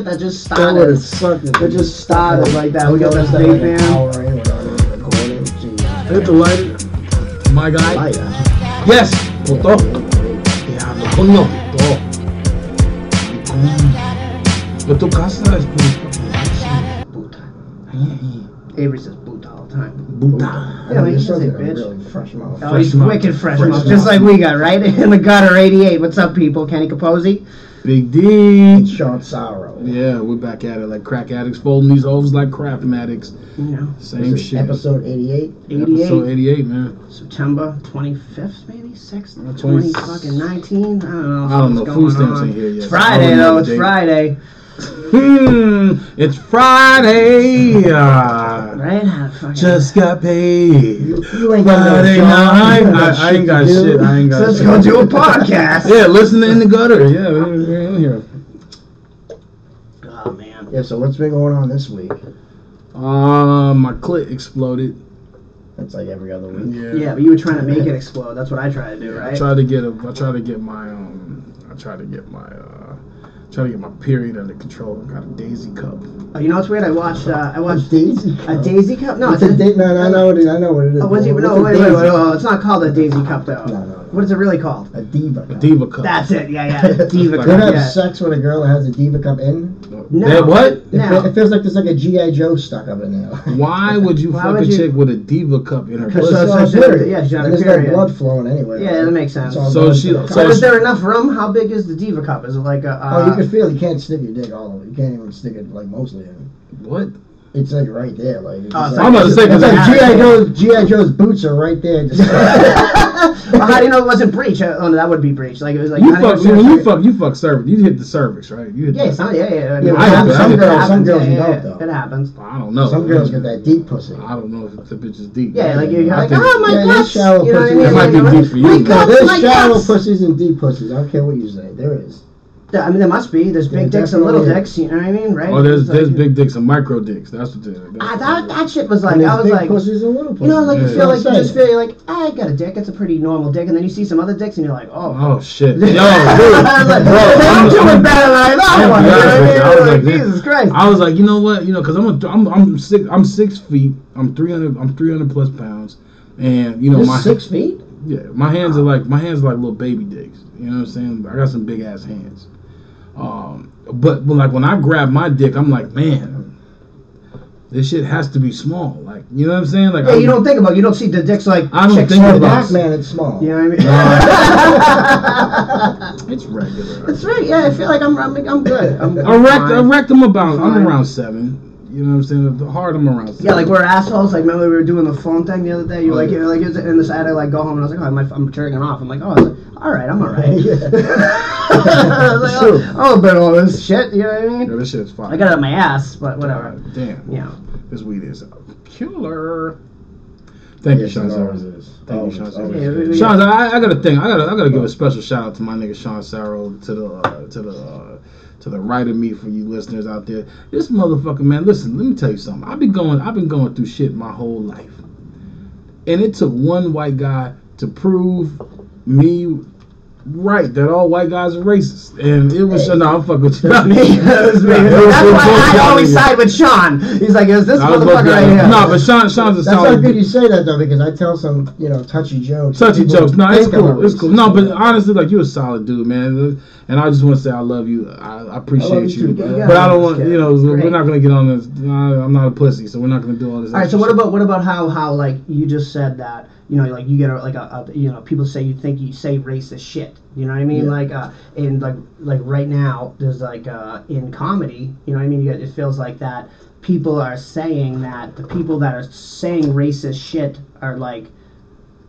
that just started. That just started like that. We got this vape band. Hit the light. My guy. Yes. Puto. Diablo, coño. Puto. Tu casa es puta. Avery says puta all the time. Puta. Yeah, he says it, bitch. Really fresh mouth. Oh, he's wicked fresh mouth, just like we got, right? In the gutter 88. What's up, people? Kenny Capozzi. Big D. Shawn Sarro. Yeah, we're back at it like crack addicts, folding these overs like crapping addicts. Yeah. Same shit. Episode 88. Episode 88, man. September 25th, maybe 6th, 2019. I don't know. Food stamps ain't here yet. It's Friday though. It's Friday. It's Friday. Right? Just got paid. You ain't got Friday no night. I ain't got shit. I ain't got. So let's go do a podcast. Yeah, listen to In the Gutter. Yeah, we're in here. Oh man. Yeah. So what's been going on this week? My clit exploded. That's like every other week. Yeah, but you were trying to make it explode. That's what I try to do, right? I tried to get my period under control. I got a daisy cup. Oh, you know what's weird? I watched Daisy cup. a daisy cup. No, it's a no, I know what it is. Oh, wait, it's not called a daisy cup though. No. What is it really called? A diva cup. A diva cup. That's it. Yeah, diva You cup. ever have sex with a girl that has a diva cup in? No. What? It feels like there's like a G.I. Joe stuck up in there. Why would you fuck a chick with a diva cup in her pussy? So she's on a period. And there's no blood flowing anyway. Yeah, that makes sense. So is there enough room? How big is the diva cup? Is it like a? You can feel. You can't stick your dick all over. You can't even stick it like mostly in. What? It's like right there, like. I'm about to say it's like G.I. Joe's boots are right there. Just well, how do you know it wasn't breech? Oh no, that would be breech. Like it was like you fuck cervix. You hit the cervix, right? You hit yeah. Some girls you don't though. It happens. I don't know. Some girls get that deep pussy. I don't know if the bitch is deep. Yeah, like you're like, oh my guts. You know what I mean? That might be deep for you. There's shallow pussies and deep pussies. I don't care what you say. There is. I mean, there must be. There's big dicks and little dicks. You know what I mean, right? Oh, there's big dicks and micro dicks. That's what they're. That shit was like, I was like, pussies and little pussies. You know, like you feel like you just feel like I got a dick. It's a pretty normal dick, and then you see some other dicks, and you're like, oh shit, yo, dude, I'm doing better than I thought. I was like, Jesus Christ. I was like, you know what, because I'm 6 feet. I'm 300 plus pounds, and you know my 6 feet. Yeah, my hands are like little baby dicks. You know what I'm saying? I got some big ass hands. But like when I grab my dick, I'm like, man, this shit has to be small. Like, you know what I'm saying? Like, you don't think about it. You don't see the dicks like I don't think about it. Man, it's small. You know what I mean? It's regular. It's right. Yeah, I feel like I'm good. I'm around 7. You know what I'm saying? The hard I'm around. 7. Yeah, like we're assholes. Like remember we were doing the phone thing the other day. You're like, it's in the side. I like go home and I was like, I'm turning it off. I'm like, all right, I'm all right. I was like, but all this shit. You know what I mean? Yeah, this shit's fine. I got it up my ass, but whatever. Damn. Yeah. This weed is a killer. Thank you, Shawn. Thank you, Shawn. Shawn, I got a thing. I gotta give a special shout out to my nigga Shawn Sarro, to the right of me for you listeners out there. This motherfucker, man, listen, let me tell you something. I've been going through shit my whole life. And it took one white guy to prove me right that all white guys are racist. And it was no, I'm fucking with you. That's me. That's why I always side with Shawn. He's like, is this motherfucker right here? No, but Shawn's a solid. That's not good you say that though, because I tell some, touchy jokes. No, it's cool. It's cool. No, but honestly, like, you're a solid dude, man. And I just want to say I love you. I appreciate you. But I don't want, we're not going to get on this. I'm not a pussy, so we're not going to do all this. All right, so what about how like you just said that, like you get people say you say racist shit. You know what I mean? Yeah. Like in like right now there's like in comedy, you know what I mean? It feels like that people are saying that the people that are saying racist shit are like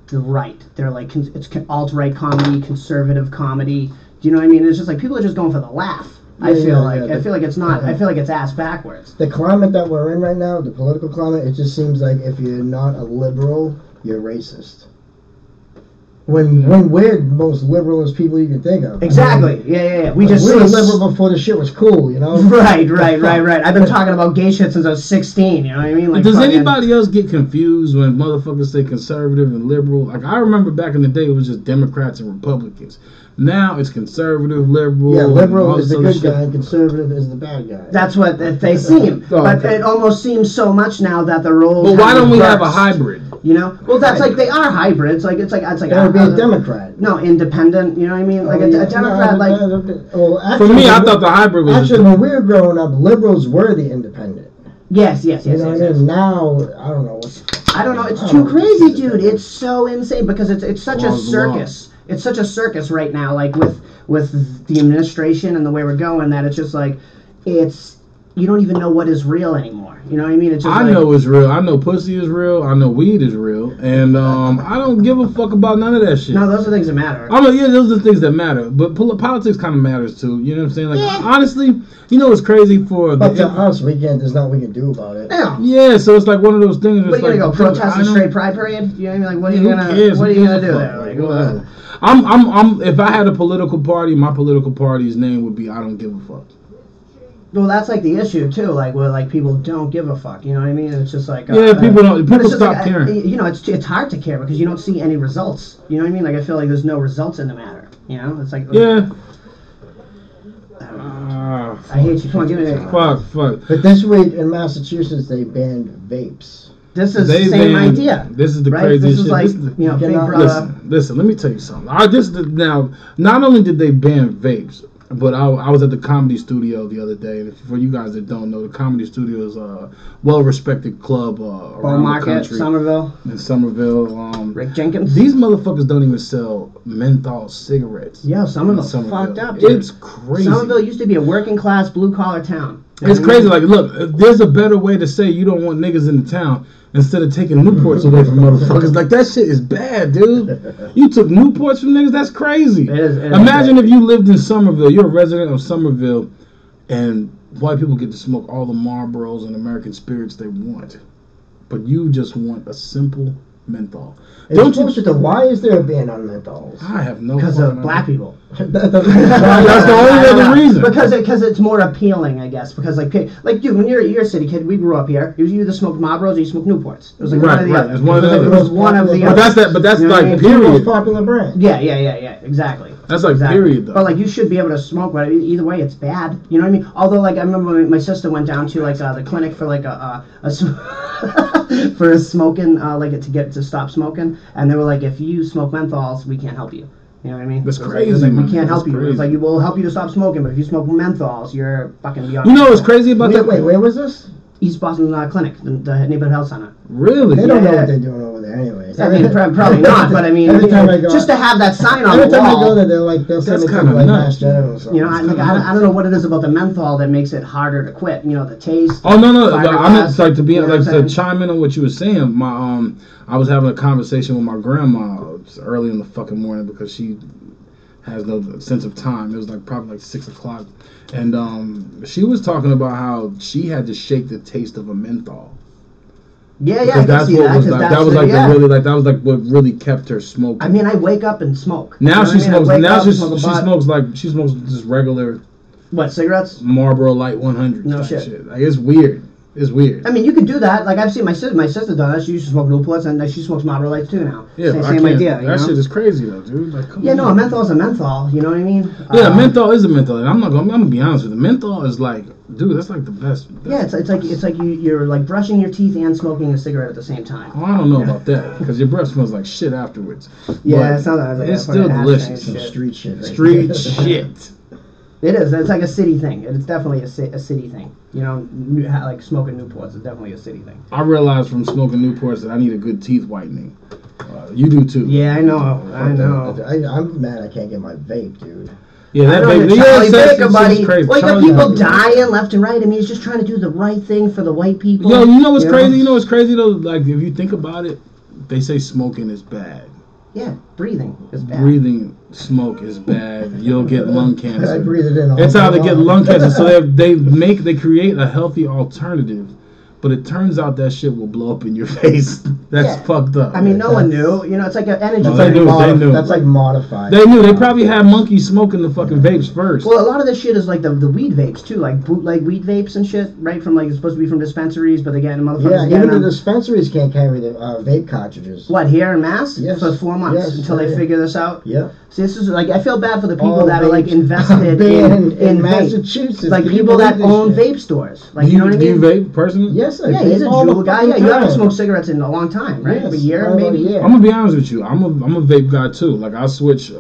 the right. They're like it's alt-right comedy, conservative comedy. Do you know what I mean? It's just like people are just going for the laugh. I feel like it's not. I feel like it's ass backwards. The climate that we're in right now, the political climate, it just seems like if you're not a liberal, you're racist. When we're the most liberalist people you can think of. Exactly. Yeah. We were liberal before the shit was cool, you know? Right. I've been talking about gay shit since I was 16, you know what I mean? Like, does anybody else get confused when motherfuckers say conservative and liberal? Like, I remember back in the day it was just Democrats and Republicans. Now it's conservative, liberal. Yeah, liberal is the good guy, and conservative is the bad guy. That's what they seem. But it almost seems so much now that the roles. But why don't we have a hybrid? You know, well, that's like they are hybrids. Like it's like that would be a Democrat. No, independent. You know what I mean? Like a Democrat. Actually, for me, I thought the hybrid was. Actually, when we were growing up, liberals were the independent. Yes. You know what I mean? Now, I don't know. I don't know. It's too crazy, dude. It's so insane because it's such a circus. It's such a circus right now, like with the administration and the way we're going, that it's just like you don't even know what is real anymore. You know what I mean? It's just I know it's real. I know pussy is real. I know weed is real, and I don't give a fuck about none of that shit. No, those are things that matter. Those are things that matter. But politics kind of matters too. You know what I'm saying? Like honestly, you know what's crazy for? But to us, there's nothing we can do about it. Yeah, so it's like one of those things. What are you gonna go protest the straight pride parade? You know what I mean? Like what are you gonna do there? Like, I'm if I had a political party, my political party's name would be I don't give a fuck. Well, that's like the issue too. Like where like people don't give a fuck. You know what I mean? It's just like people don't. People stop caring. You know, it's hard to care because you don't see any results. You know what I mean? Like I feel like there's no results in the matter. You know, it's like yeah. I hate you. Come on, give me that. Fuck. But this week in Massachusetts, they banned vapes. This is the same idea. This is the right? craziest shit. Like, Big brother. Listen, let me tell you something. Now, not only did they ban vapes, but I was at the Comedy Studio the other day, and for you guys that don't know, the Comedy Studio is a well-respected club around the country. Somerville. In Somerville. Rick Jenkins. These motherfuckers don't even sell menthol cigarettes. Yeah, Somerville's fucked up, dude. It's crazy. Somerville used to be a working-class, blue-collar town. It's crazy. Like, look, there's a better way to say you don't want niggas in the town instead of taking Newports away from motherfuckers. Like, that shit is bad, dude. You took Newports from niggas? That's crazy. It is Imagine if you lived in Somerville, you're a resident of Somerville, and white people get to smoke all the Marlboros and American Spirits they want. But you just want a simple menthol. Why is there a ban on menthols? I have no because of black people. That's the only other reason. Because it's more appealing, I guess. Because like dude, when you're a city kid, we grew up here. You either smoked Marlboros or you smoked Newports. It was like one or the other. It was one of the other. But that's like period. Popular brand. Yeah. Exactly. That's like period though. But like you should be able to smoke, but either way, it's bad. You know what I mean? Although like I remember my sister went down to like the clinic for like for smoking, to stop smoking, and they were like, if you smoke menthols, we can't help you. You know what I mean? That's crazy. We can't help you. It's like, we'll help you to stop smoking, but if you smoke menthols, you're fucking beyond. You know what's crazy about that? Wait, where was this? East Boston Clinic, the neighborhood health center. Really? They don't know what they're doing over there anyways. I mean, probably not, but I mean, just to have that sign on the wall. Every time I go there, they'll send me to like Mass General or something. You know, I don't know what it is about the menthol that makes it harder to quit. You know, the taste. Oh no! I meant like to chime in on what you were saying. I was having a conversation with my grandma early in the fucking morning because she has no sense of time. It was probably 6 o'clock. And she was talking about how she had to shake the taste of a menthol. Yeah, I can see that. That was what really kept her smoking. I mean, I wake up and smoke. Now she smokes. Now she smokes just regular. What, cigarettes? Marlboro Light 100. No shit. Like, it's weird. It's weird. I mean, you could do that. Like, I've seen my sister do that. She used to smoke Newports, and she smokes Marlboro Lights too now. Yeah, same idea. That shit is crazy though, dude. Like, come on. No, a menthol is a menthol. You know what I mean? Yeah, menthol is a menthol, and I'm gonna be honest with you. Menthol is like, dude, that's like the best. Yeah, it's like you're like brushing your teeth and smoking a cigarette at the same time. Well, I don't know about that because your breath smells like shit afterwards. Yeah, it's not that. It's still delicious. Some street shit. Right? Street shit. It is. It's like a city thing. It's definitely a city thing. You know, like smoking Newports is definitely a city thing. I realized from smoking Newports that I need a good teeth whitening. You do too. Yeah, I know. I'm mad I can't get my vape, dude. Yeah, that vape. Buddy. Well, you got people dying left and right. I mean, he's just trying to do the right thing for the white people. Yo, you know what's crazy? You know what's crazy though? Like, if you think about it, they say smoking is bad. Yeah, breathing is bad. Breathing smoke is bad. You'll get lung cancer. I breathe it in. It's how they get lung cancer. So they create a healthy alternative But it turns out that shit will blow up in your face. That's fucked up. I mean, no one knew. You know, it's like an energy. No, they knew. That's like modified. They knew. They probably had monkeys smoking the fucking vapes first. Well, a lot of this shit is like the weed vapes too, like bootleg weed vapes and shit, right? From like it's supposed to be from dispensaries, but again, motherfuckers. Yeah, even the dispensaries can't carry the vape cartridges. What, here in Mass? Yes. For 4 months until they figure this out. Yeah. See, this is like I feel bad for the people that are like invested in Massachusetts, like people that own vape stores. Like you know what I mean? Do you vape personally? Yes, I yeah, he's a jewel guy. Yeah, you haven't smoked cigarettes in a long time, right? Yes, a year, maybe. I'm gonna be honest with you. I'm a vape guy too. Like I switch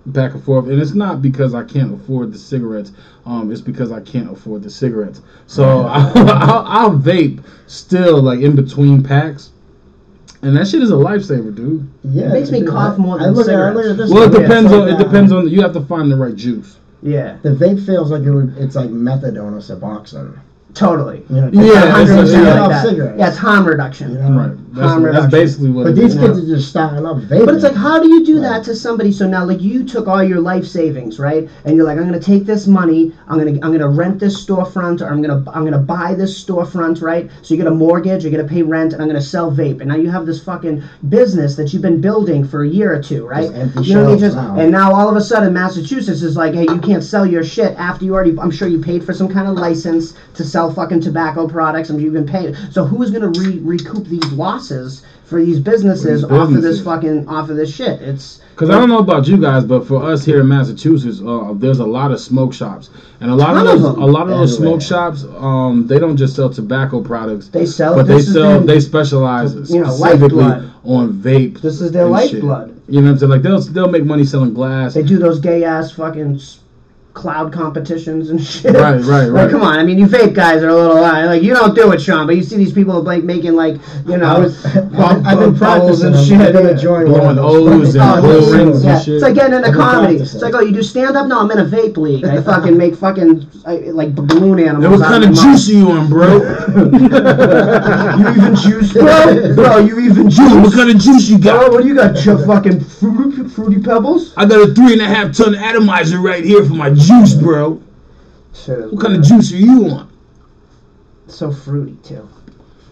back and forth, and it's not because I can't afford the cigarettes. It's because I can't afford the cigarettes. So I'll vape still, like in between packs. And that shit is a lifesaver, dude. Yeah, it makes me cough more than cigarettes. Well, it depends on. You have to find the right juice. Yeah. The vape feels like it's like methadone or Suboxone. Totally. You know, yeah, it's harm reduction. You know? Right. That's basically what. But these kids are just starting up vaping. But it's like, how do you do that to somebody? So now, like, you took all your life savings, right? And you're like, I'm gonna take this money. I'm gonna rent this storefront, or I'm gonna buy this storefront, right? So you get a mortgage, you're gonna pay rent, and I'm gonna sell vape. And now you have this fucking business that you've been building for a year or two, right? You know, and now all of a sudden, Massachusetts is like, hey, you can't sell your shit after you already. I'm sure you paid for some kind of license to sell fucking tobacco products, and you've been paid. So who is going to recoup these losses for these businesses off of this shit? It's because I don't know about you guys, but for us here in Massachusetts, there's a lot of smoke shops, and a lot of those smoke shops, they don't just sell tobacco products. They sell, but they specialize specifically on vape. This is their lifeblood. You know what I'm saying? Like they'll make money selling glass. They do those gay ass fucking cloud competitions and shit. Right. Like, come on, I mean, you vape guys are a little like you don't do it, Shawn, but you see these people like making like I've been practicing and shit, blowing O's and blowing rings and shit. It's like getting into comedy. It's like, oh, you do stand up? No, I'm in a vape league. I fucking make like balloon animals. It was kind of juicy you on, bro. You even juice, bro? Bro, you even juice? What kind of juice you got? Bro, what do you got? Fucking fruity pebbles? I got a 3.5 ton atomizer right here for my juice, bro. What kind of juice are you on? So fruity too.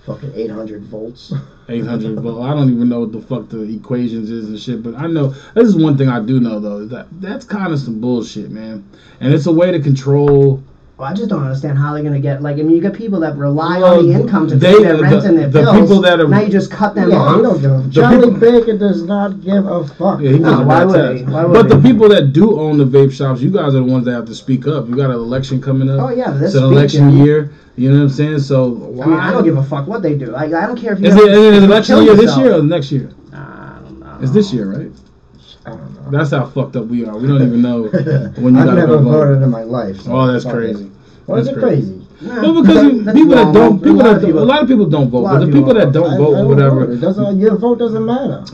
Fucking 800 volts. 800 volts. I don't even know what the fuck the equations is and shit, but I know this is one thing I do know though, is that's kind of some bullshit, man. And it's a way to control. Well, I just don't understand how they're gonna get you got people that rely on the income to pay their rent and their bills. People that are, now you just cut them off. They don't give Charlie Baker does not give a fuck. Yeah, why would he? But the people that do own the vape shops, you guys are the ones that have to speak up. You got an election coming up. Oh yeah, it's an election year. You know what I'm saying? So I mean, I don't give a fuck what they do. I don't care if you. Is it election year this year or next year? I don't know. It's this year, right? I don't know. That's how fucked up we are. We don't even know when you I've gotta never go vote. voted in my life. So oh, that's crazy. Why is it crazy? Well, because a lot of people don't vote, but the people that don't vote or whatever, your vote doesn't matter.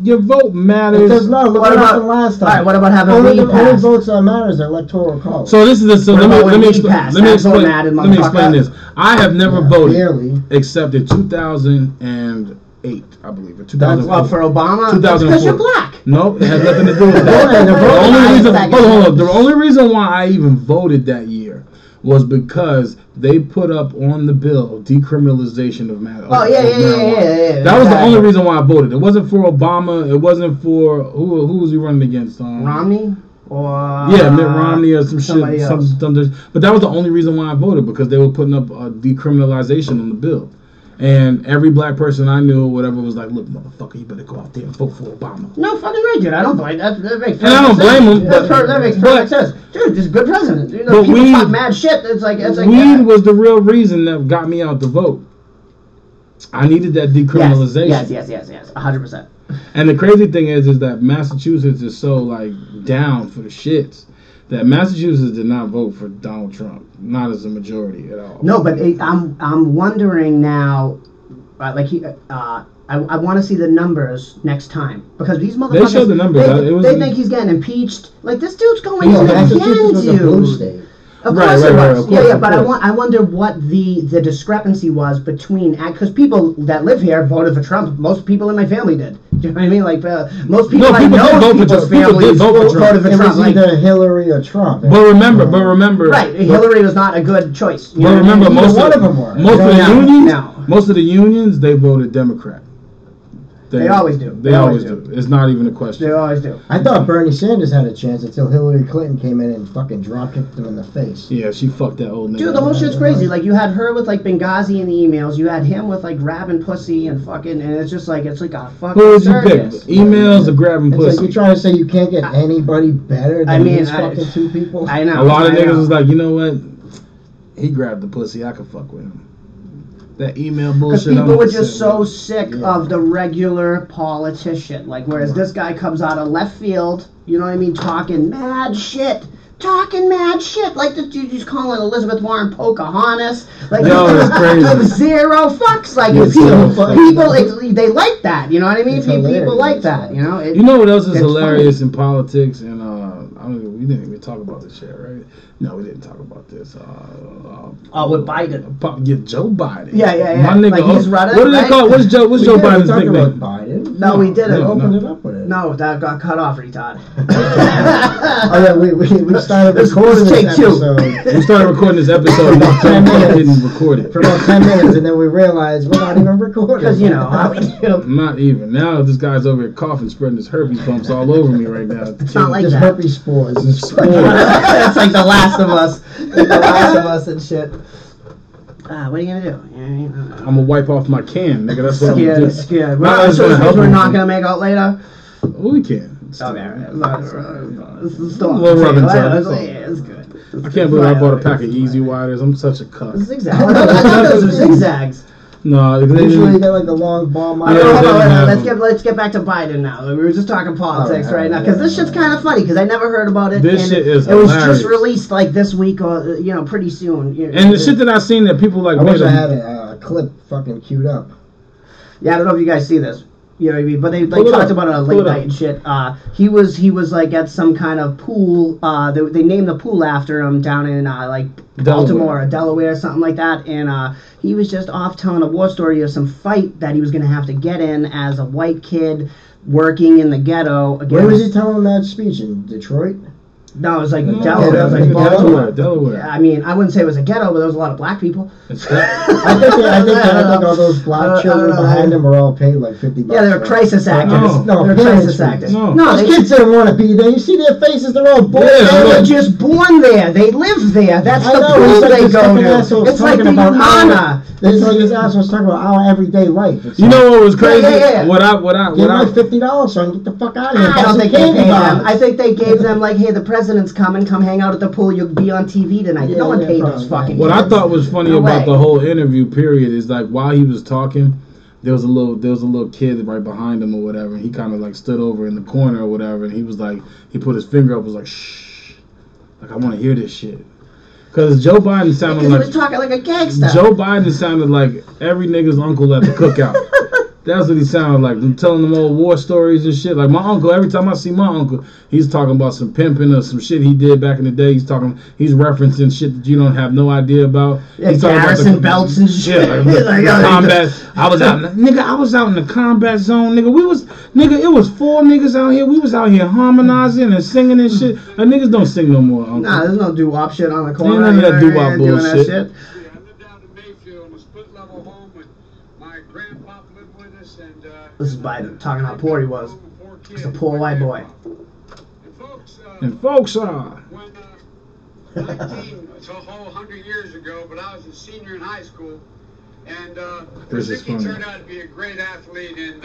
Your vote matters. It does not. Look what happened last time. All right, what about having only passed? votes that matters are electoral college. So this is let me explain this. I have never voted except in 2008, I believe. In 2008. For Obama? 2004. Because you're black. No, it has nothing to do with that. The only reason why I even voted that year was because they put up on the bill decriminalization of marijuana. Oh, yeah. That was the only reason why I voted. It wasn't for Obama. It wasn't for who was he running against? Romney? Or Mitt Romney or some shit. But that was the only reason why I voted, because they were putting up decriminalization on the bill. And every black person I knew or whatever was like, look, motherfucker, you better go out there and vote for Obama. No, fucking right, dude. I don't blame that. That makes and I don't blame him. That makes perfect sense. Dude, just good president. You know, people talk mad shit. It's like weed was the real reason that got me out to vote. I needed that decriminalization. Yes. 100%. And the crazy thing is that Massachusetts is so like down for the shits that Massachusetts did not vote for Donald Trump, not as a majority at all. No, but I'm wondering now, I want to see the numbers next time, because these motherfuckers, they showed the numbers. They think he's getting impeached. Like, this dude's going to the dude. Of course it was. Yeah, but I wonder what the discrepancy was between, because people that live here voted for Trump. Most people in my family did. You know what I mean? Like most people I know, people's families voted for Trump. It was either Hillary or Trump. But remember, right? Hillary was not a good choice. But remember, most of them were. Most of the unions, they voted Democrat. They always do. They always do. It's not even a question. They always do. I thought Bernie Sanders had a chance until Hillary Clinton came in and fucking drop kicked him in the face. Yeah, she fucked that old nigga. Dude, the whole shit's crazy. Like, you had her with, like, Benghazi in the emails. You had him with, like, grabbing pussy and fucking... And it's just like, it's like a fucking Who would you circus. pick? Emails or grabbing pussy? It's like you're trying to say you can't get anybody better than these fucking two people? I know. A lot of niggas was like, you know what? He grabbed the pussy. I could fuck with him. That email bullshit. Because people were just so sick of the regular politician. Like, whereas this guy comes out of left field, you know what I mean, talking mad shit. Like this dude just calling Elizabeth Warren Pocahontas. Like, it's crazy. Zero fucks. Like, people they like that. You know what I mean? People like that. You know. You know what else is hilarious in politics? And we didn't even talk about this shit, right? No, we didn't talk about this. With Biden. Yeah, Joe Biden. Yeah. My nigga, like he's running. What do they call? What's Joe Biden's nickname? Biden? No, we didn't. Open it up with it. No, that got cut off, retard. Oh yeah, we started recording this episode. We started recording this episode and 10 minutes didn't record it. For about 10 minutes, and then we realized we're not even recording. Because you know how we do. Not even. Now this guy's over here coughing, spreading his herpes bumps all over me right now. It's not like just that. Herpes spores. It's like The Last of Us. The Last of Us and shit. What are you gonna do? I'm gonna wipe off my can, nigga. That's what I'm gonna do. Scared. We're not gonna make out later. Well, we can. Okay, It's good. I can't believe I bought a pack of Easy Widers. I'm such a cuss. Zigzags. I thought those were zigzags. No, usually you get like a long bomb. Let's get back to Biden now. We were just talking politics right now because this shit's kind of funny because I never heard about it. This shit is It was just released like this week or pretty soon. And the shit that I seen that people like. I wish I had a clip fucking queued up. Yeah, I don't know if you guys see this. You know what I mean? But they talked about it on late night and shit. He was like at some kind of pool. They named the pool after him down in Baltimore or Delaware, something like that. And he was just off telling a war story of some fight that he was going to have to get in as a white kid working in the ghetto. Where was he telling that speech? In Detroit? No, it was like Delaware. It was like Delaware. I mean, I wouldn't say it was a ghetto, but there was a lot of black people. I think all those black children behind them were all paid like $50. Yeah, they were crisis actors. No, they were crisis actors. No, those kids didn't want to be there. You see their faces; they're all born. They were just born there. They live there. That's the pool they go to. It's like the Humana. It's like this asshole's talking about our everyday life. You know what was crazy? Yeah. What I $50 so I can get the fuck out of here. I don't think they paid them. I think they gave them like, hey, the president's coming. Come hang out at the pool. You'll be on TV tonight. No one paid those fucking. What I thought was funny about the whole interview period is like while he was talking, there was a little kid right behind him or whatever, and he kind of like stood over in the corner or whatever, and he was like, he put his finger up, was like, shh, like I want to hear this shit. Because Joe Biden sounded like... he was talking like a gangster. Joe Biden sounded like every nigga's uncle at the cookout. That's what he sounded like. I'm telling them old war stories and shit. Like my uncle, every time I see my uncle, he's talking about some pimping or some shit he did back in the day. He's referencing shit that you don't have no idea about. Yeah, he's talking Garrison belts and shit. Combat. I was out in the combat zone, nigga. It was 4 niggas out here. We was out here harmonizing and singing and shit. Like, niggas don't sing no more, uncle. Nah, there's no doo-wop shit on the corner. Ain't none of that doo-wop bullshit. I lived down in Mayfield in a split-level home with my grandpa lived with us, and this is Biden talking how poor he was. He's a poor white boy. And folks, when it's a whole 100 years ago, but I was a senior in high school, and he turned out to be a great athlete at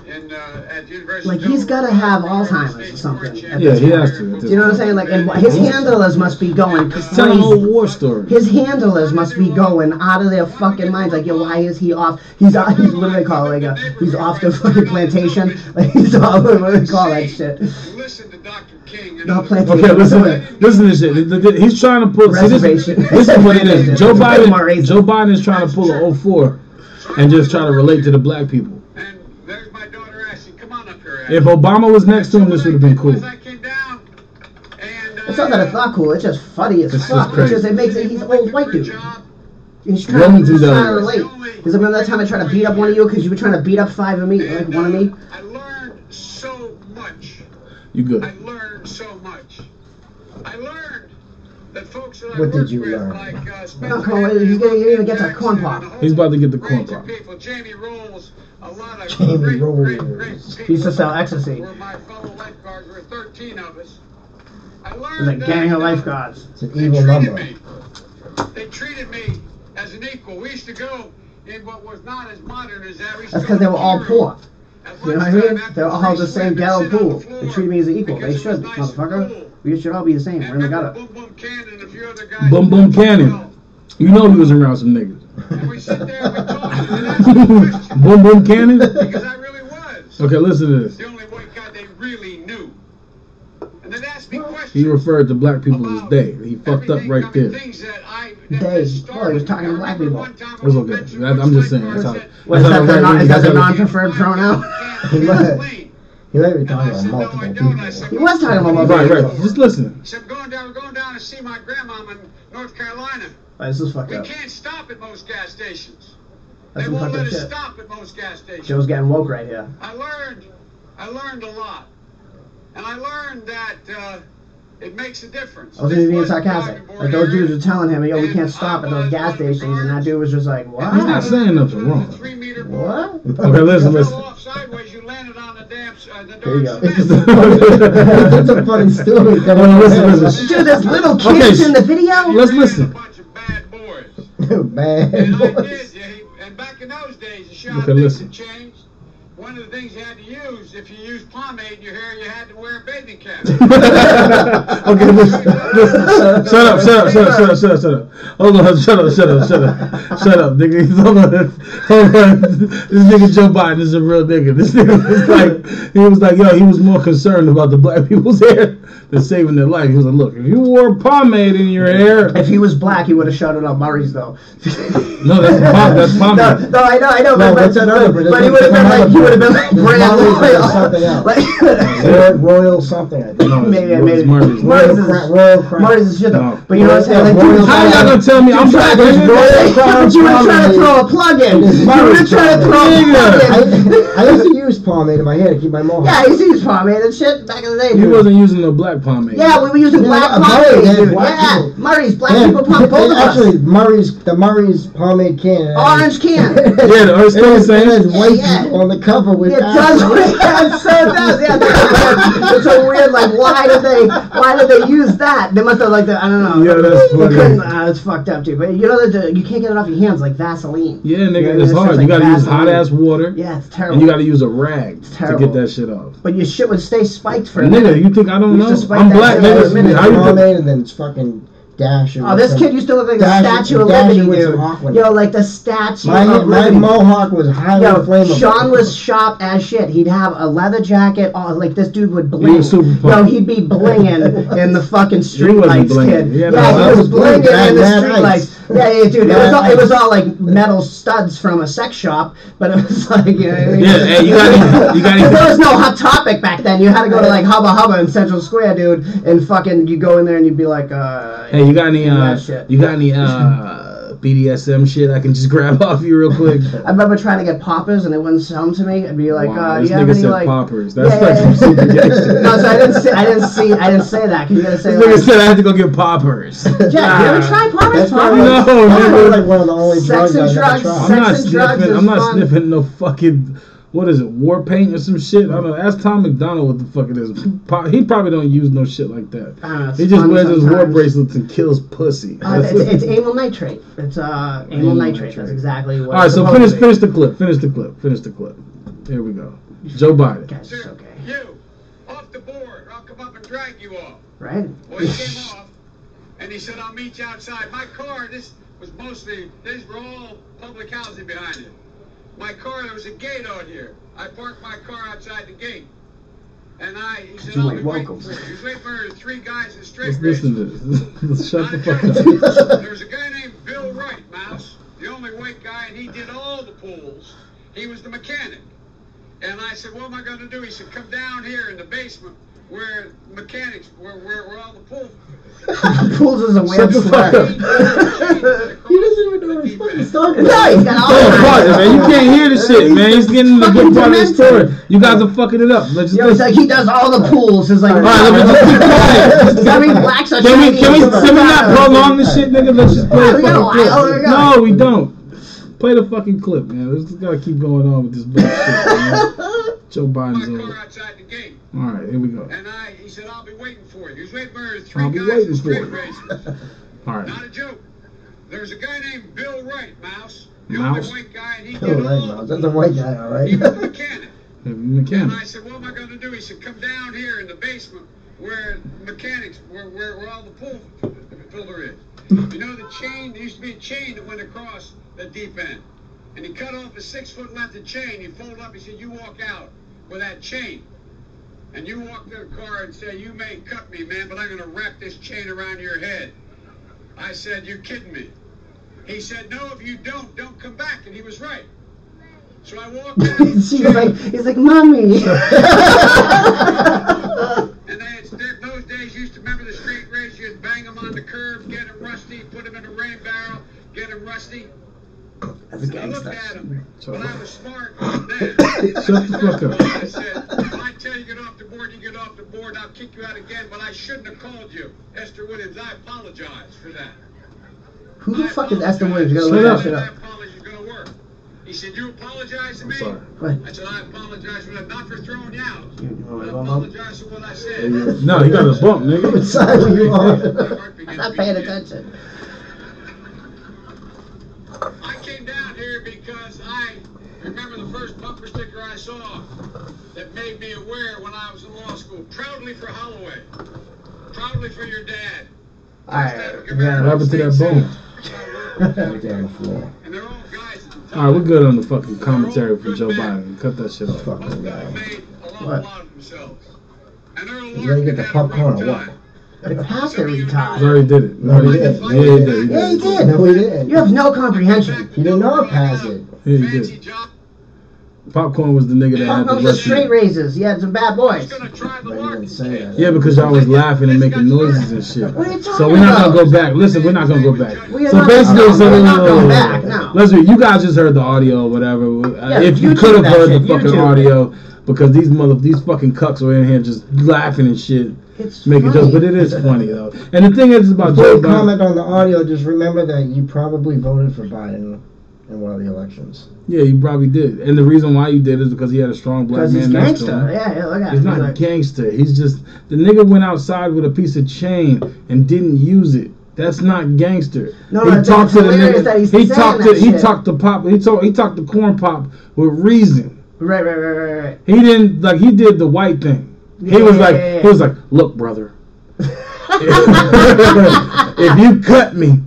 the University. Like he's got to have Alzheimer's or something. Yeah, he has to. Do you know what I'm saying? Like, and his handlers must be going crazy. Telling old war stories. His handlers must be going out of their fucking minds. Like, yo, why is he off? He's what do they call it? Like, he's off the fucking plantation. Like, he's off. What do they call that shit? Listen to Dr. King. No plantation. Okay, listen to shit. He's trying to pull reservation. This is what it is. Joe Biden is trying to pull an 04 and just try to relate to the black people. And there's my daughter Ashley. Come on up here, If Obama was next to him, this would have been cool. It's not that it's not cool. It's just funny as fuck. It's just it makes it. He's an old white dude. He's trying to relate. He's like, remember that time I tried to beat up one of you because you were trying to beat up 5 of me, like one of me? I learned so much. You good? I learned so much. I learned that folks that I what worked did you with, learn? like he didn't even get the corn pop. He's about to get the corn pop. People, Jamie Rolls, a lot of Jamie great Rolls. people. He used to sell ecstasy. Were my fellow lifeguards. There were 13 of us. I There's learned a gang of that, lifeguards. It's an evil number. They treated me as an equal. We used to go in what was not as modern as that. That's because they were all poor. You know what I mean? They were all the same ghetto pool. They treat me as an equal. They should, motherfucker. We should all be the same. We're in the gutter. Boom Boom Cannon. You know he was around some niggas. And we sit there and we talk and ask me questions. Boom Boom Cannon? Because I really was. Okay, listen to this. The only white guy they really knew. And they'd ask me questions. He referred to black people as they. He fucked up right there. They. Oh, he was talking to black people. It's okay. I'm just saying. That's how. Is that the non-preferred pronoun? He might be talking about multiple people. He was talking about multiple people. Right. Just listen. He said, we're going down to see my grandmama in North Carolina. This is fucked up. We can't stop at most gas stations. That's they won't let us shit. stop at most gas stations. Joe's getting woke right here. I learned a lot. And I learned that it makes a difference. I was even being sarcastic. Like those dudes were telling him, yo, we can't stop at those gas stations, and that dude was just like, what? He's not saying nothing wrong. What? Okay, listen. Sideways, you landed on the damn there you go. That's a funny story. Listen. Dude, there's little kids in the video? Let's listen. A bunch of bad boys. Bad And I boys. did, and back in those days, the shot things had changed. One of the things you had to use, if you used pomade in your hair, you had to wear a baby cap. Okay, listen. Shut up. Hold on, shut up, nigga. Hold on. This nigga Joe Biden is a real nigga. This nigga was like, yo, he was more concerned about the black people's hair than saving their life. He was like, look, if you wore pomade in your hair. If he was black, he would have shouted out Murray's, though. No, that's pomade. No, I know. No, but he would have been like, brand royal. Royal something, I think. No, maybe. Royal crown. Murray's is shit, though. But you know what I'm saying? Royal How y'all gonna tell me I'm black? But you were trying to throw a plug in. I used to use pomade in my hair to keep my mohawk. Yeah, I used to use pomade and shit back in the day. He wasn't using no black pomade. Yeah, we were using black pomade, dude. Yeah, Murray's black people pomade. Actually, the Murray's pomade can. Orange can. Yeah, it's still the same as white people on the cover with. It does. Yeah, so it does. Yeah, it's so weird. Like, why did they use that? They must have like I don't know. Yeah, that's funny. It's fucked up, dude. But you know that you can't get it off your hands like Vaseline. Yeah, nigga, it's hard. You gotta use hot ass water. Yeah, it's terrible. And you gotta use a rag to get that shit off. But your shit would stay spiked for a minute. minute. You think I don't know? I'm black, nigga. How you pomade and then it's fucking dash. Oh, this kid used to look like the Statue of Liberty, dude. Yo, like the Statue of Liberty. My mohawk was highly flammable. Sean was sharp as shit. He'd have a leather jacket. Oh, like this dude would bling. He'd be blinging in the fucking streetlights, kid. Yeah, he was blinging in the streetlights. Yeah, dude. It was all like metal studs from a sex shop, but it was like, you know. Yeah, hey, you got. There was no Hot Topic back then. You had to go to like Hubba Hubba in Central Square, dude, and fucking you go in there and you'd be like, Hey, you got any BDSM shit I can just grab off you real quick? I remember trying to get poppers and they wouldn't sell them to me. I'd be like, this you have nigga any said like poppers? That's like some super gangster. No, so I didn't say that. Cause you gotta say this nigga said I had to go get poppers. Jack, you ever tried poppers? No, nigga. Like one of the only drugs I ever tried. I'm not sniffing no fucking. What is it? War paint or some shit? I don't know. Ask Tom McDonald what the fuck it is. He probably don't use no shit like that. He just wears his war bracelets and kills pussy. It's amyl nitrate. It's amyl nitrate. That's exactly what. All right, so finish the clip. Finish the clip. Here we go. Joe Biden. Guys, it's okay. You off the board. I'll come up and drag you off. Right. Well, he came off, and he said, "I'll meet you outside." My car. These were all public housing behind it. My car, there was a gate out here. I parked my car outside the gate. And he said, I'll be waiting for you. He was waiting for 3 guys in straight Listen to this. Shut the fuck up. There was a guy named Bill Wright, Mouse, the only white guy, and he did all the pools. He was the mechanic. And I said, what am I going to do? He said, come down here in the basement where mechanics, where all the pools. Pools is a weird slur. He doesn't even know what he's No, he's got all the man. You can't hear the shit, man. He's getting the good part of the story. You guys are fucking it up. It's like he does all the pools. It's like, all right, let me just keep quiet. I mean, blacks are Can we not prolong this shit, nigga? Let's just play the fucking clip. No, we don't. Play the fucking clip, man. Let's just gotta keep going on with this bullshit, man. Joe Biden's over. Car outside the gate. All right, here we go. And he said, I'll be waiting for you. He was waiting for 3 guys in straight races. All right. Not a joke. There's a guy named Bill Wright, Mouse. The Mouse? only white guy, and he Bill did Wright, all Mouse. That's a white guy, all right. He was a mechanic. And Mechanic. I said, what am I going to do? He said, come down here in the basement where mechanics, where all the pool filter is. You know the chain? There used to be a chain that went across the deep end. And he cut off a 6-foot length of chain. He folded up. He said, you walk out with that chain. And you walk to the car and say, you may cut me, man, but I'm going to wrap this chain around your head. I said, you're kidding me. He said, no, if you don't come back. And he was right. So I walked out. He's like, Mommy. And those days, you used to remember the street race. You'd bang them on the curb, get them rusty, put them in a rain barrel, get them rusty. That's a I looked gangster. at him, but I was smart then. Shut the fuck up. I said, if I tell you get off the board, you get off the board. I'll kick you out again, but I shouldn't have called you. Esther Williams, I apologize for that. Who the fuck is Esther Williams? You Shut gotta up. look that shit My up. apology is going to work. He said, you apologize to me? Sorry. What? I said, I apologize for that, not for throwing you out. You want I me to go home? apologize for what I said. No, he got a bump, nigga. What side were you on? I'm not paying attention. I came down here because I remember the first bumper sticker I saw that made me aware when I was in law school. Proudly for Holloway. Proudly for your dad. Alright, What happened to that bone? Right there on the floor. And they're all guys at the time. All right, we're good on the fucking commentary for Joe Biden. Cut that shit off. Fucking Both guy. guys made a What? lot of themselves. And Earl You gonna get the Larkin had a popcorn rough or what? time. The pastor He retired. already did it. No, he did. Yeah, he did. Yeah, he did. No, he didn't. You have no comprehension. He did not pass it. Yeah, he Fancy did. job. Popcorn was the nigga that had Popcorn the was the straight recipe. razors. You had some bad He's boys. gonna try the But he didn't Larkin say case. that. Yeah, because y'all was laughing and making noises and shit. What are you talking So we're not about? gonna go back. Listen, we're not gonna go back. We are So not- basically, we're not going back, no. Listen, you guys just heard the audio or whatever. Yeah, If you YouTube could have that heard shit, the fucking YouTube. audio, because these fucking cucks were in here just laughing and shit, It's making funny. jokes. But it is funny though. And the thing is about Before Joe you Biden. comment on the audio, just remember that you probably voted for Biden in one of the elections. Yeah, you probably did. And the reason why you did is because he had a strong black Because he's man next to gangster. him. Yeah, look at He's him. not like, gangster. He's just the nigga went outside with a piece of chain and didn't use it. That's not gangster. No, he that's talked to the hilarious nigga. that he's He saying talked that to he shit. talked to pop. He talked to corn pop with reason. right. He didn't like he did the white thing. He was like, look, brother. If you cut me,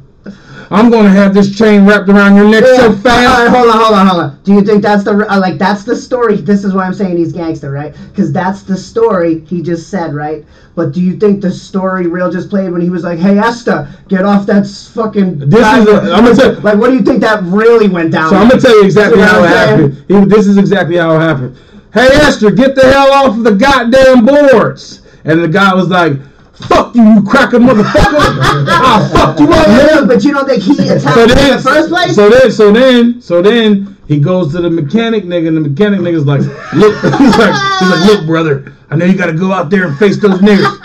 I'm gonna have this chain wrapped around your neck so fast. Hold on. Do you think that's that's the story? This is why I'm saying he's gangster, right? Because that's the story he just said, right? But do you think the story real just played when he was like, "Hey Esther, get off that fucking"? I'm gonna tell you. Like, what do you think that really went down? So I'm gonna tell you exactly You know how it what I'm happened. This is exactly how it happened. Hey Esther, get the hell off of the goddamn boards. And the guy was like, fuck you, you cracker motherfucker. I'll fuck you up. Yeah, but you don't think he attacked him in the first place? So then he goes to the mechanic nigga, and the mechanic nigga's like, look, he's like, look, brother, I know you gotta go out there and face those niggas.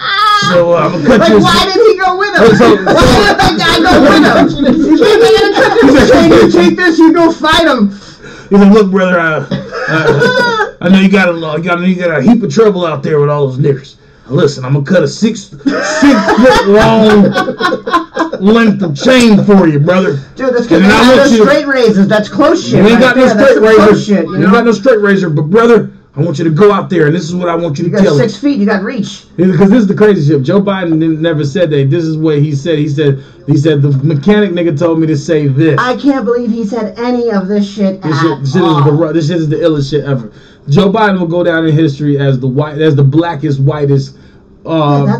So I'm gonna cut Like, you. why did he go with him? So- Why did that guy go with him? He came in and cut this chain. You take this, you go fight him. He's like, look, brother, I know you got a heap of trouble out there with all those niggers. Listen, I'm gonna cut a 6 foot long length of chain for you, brother. Dude, this kid ain't got no straight razors. That's close shit. You ain't got no straight razor. Shit, You ain't got no straight razor, but brher, I want you to go out there, and this is what I want you to You tell got him. 6 feet. You got reach. Because this is the crazy shit. Joe Biden never said that. This is what he said. He said the mechanic nigga told me to say this. I can't believe he said any of this shit This at shit all. this shit is the illest shit ever. Joe Biden will go down in history as the whitest that's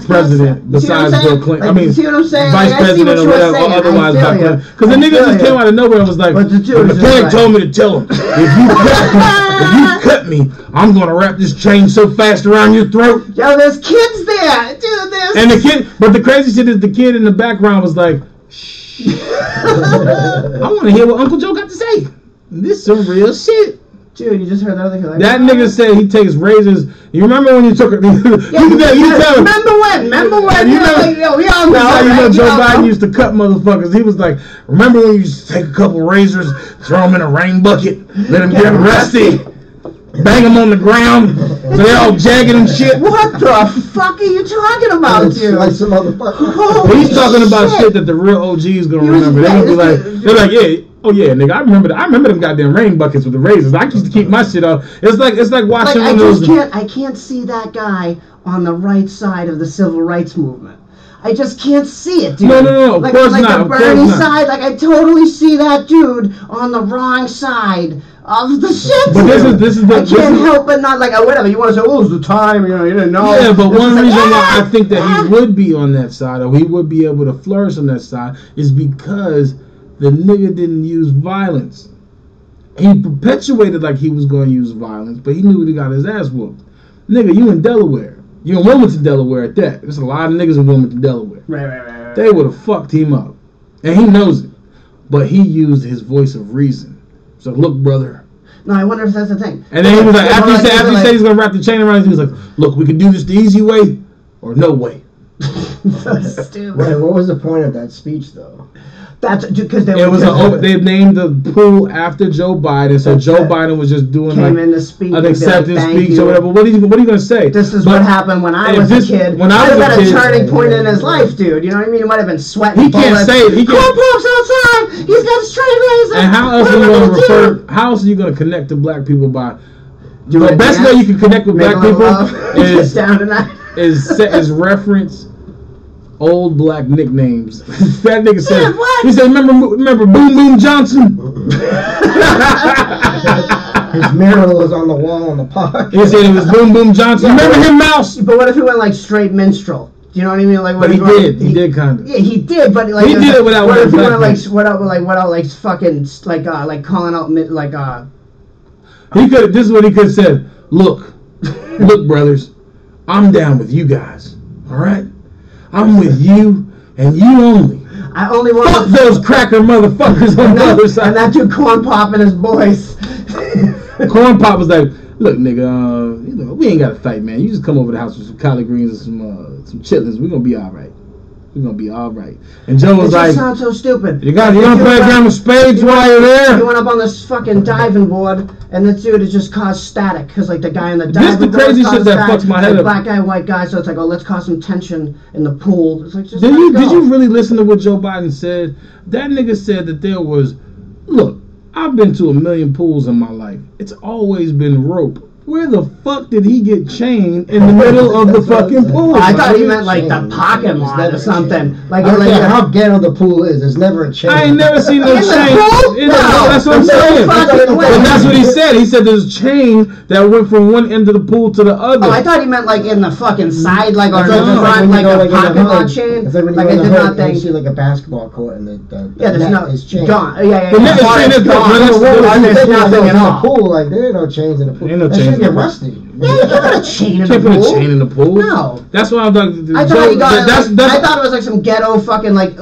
president gangster. You see what I'm besides saying? Bill Clinton. Like, you see what I'm saying? Vice Like, I see president what or you were whatever, saying. or otherwise I feel back ya. then. Because the I nigga feel just ya. came out of nowhere and was like, But the the dude is mechanic like- told me to tell him, if you cut me, I'm gonna wrap this chain so fast around your throat. Yo, there's kids there. Dude, there's... And the kid, but the crazy shit is the kid in the background was like, shh. I want to hear what Uncle Joe got to say. This is some real shit. Dude, you just heard that other thing. Like, that nigga said he takes razors. You remember when you took it? Remember when? You know, we all know. You know Joe Biden used to cut motherfuckers. He was like, remember when you used to take a couple razors, throw them in a rain bucket, let them get rusty, bang them on the ground, so they're all jagged and shit. What the fuck are you talking about, dude? Like some motherfucker. He's talking about shit that the real OGs gonna remember. They're like, yeah. Oh yeah, nigga, I remember them goddamn rain buckets with the razors. I used to keep my shit off. It's like watching one of those. I can't see that guy on the right side of the civil rights movement. I just can't see it, dude. No, of course not. The Bernie side, like I totally see that dude on the wrong side of the shit. But I can't help but not like whatever. You want to say, oh, it was the time, you didn't know. Yeah, but one reason why I think that he would be on that side, or he would be able to flourish on that side, is because the nigga didn't use violence. He perpetuated like he was going to use violence, but he knew he got his ass whooped. Nigga, you in Delaware. You in Wilmington, Delaware at that. There's a lot of niggas in Wilmington, Delaware. Right. They would have fucked him up. And he knows it. But he used his voice of reason. So, look, brother. No, I wonder if that's the thing. And then he was like, after he said he's going to wrap the chain around, he was like, look, we can do this the easy way or no way. So stupid. Wait, what was the point of that speech, though? That's because they named the pool after Joe Biden, so Joe Biden was just doing an acceptance speech or whatever. What are you gonna say? This is what happened when I was a kid. When I was a kid, a turning point in his life, dude. You know what I mean? He might have been sweating. He can't say it. He can't. Pops outside. He's got a straight razor. And how else are you gonna refer? How else are you gonna connect to black people by? The best way you can connect with black people is reference old black nicknames. That nigga said, he said, remember Boom Boom Johnson? His mural was on the wall in the park. He said it was Boom Boom Johnson. Remember him, Mouse? But what if he went like straight minstrel? Do you know what I mean? Like, but he did kind of. Yeah, he did, but like he did it without. What if he went like fucking like calling out like He could. This is what he could have said. Look, brothers, I'm down with you guys. All right. I'm with you and you only. I only want fuck those cracker motherfuckers on the other side. And that dude Corn Pop and his boys. Corn Pop was like, look, nigga, we ain't got to fight, man. You just come over to the house with some collard greens and some chitlins. We're gonna be all right. We're gonna be all right. And Joe was like, sounds so stupid. You gonna play a game of spades while you're there? You went up on this fucking diving board, and this dude has just caused static because like the guy in the diving board. This the crazy shit that fucks my head up. Black guy, white guy. So it's like, oh, let's cause some tension in the pool. It's like, just did you really listen to what Joe Biden said? That nigga said that there was, look, I've been to 1 million pools in my life. It's always been rope. Where the fuck did he get chained in the middle of the fucking pool? I thought he meant like the parking lot or something. Like, I don't care how ghetto the pool is. There's never a chain. I ain't never seen no chain. That's what I'm saying. But that's what he said. He said there's a chain that went from one end of the pool to the other. Oh, I thought he meant like in the fucking side, like or like a parking lot chain. Like I did not think. You see like a basketball court and the net is chained. Gone. Yeah. The net is gone. There's nothing in the pool. Like there ain't no chains in the pool. Ain't no chains. Get rusty. Yeah, you can't put a chain in the pool. Can't put a chain in the pool. No. That's why I'm like. I thought it was like some ghetto fucking like.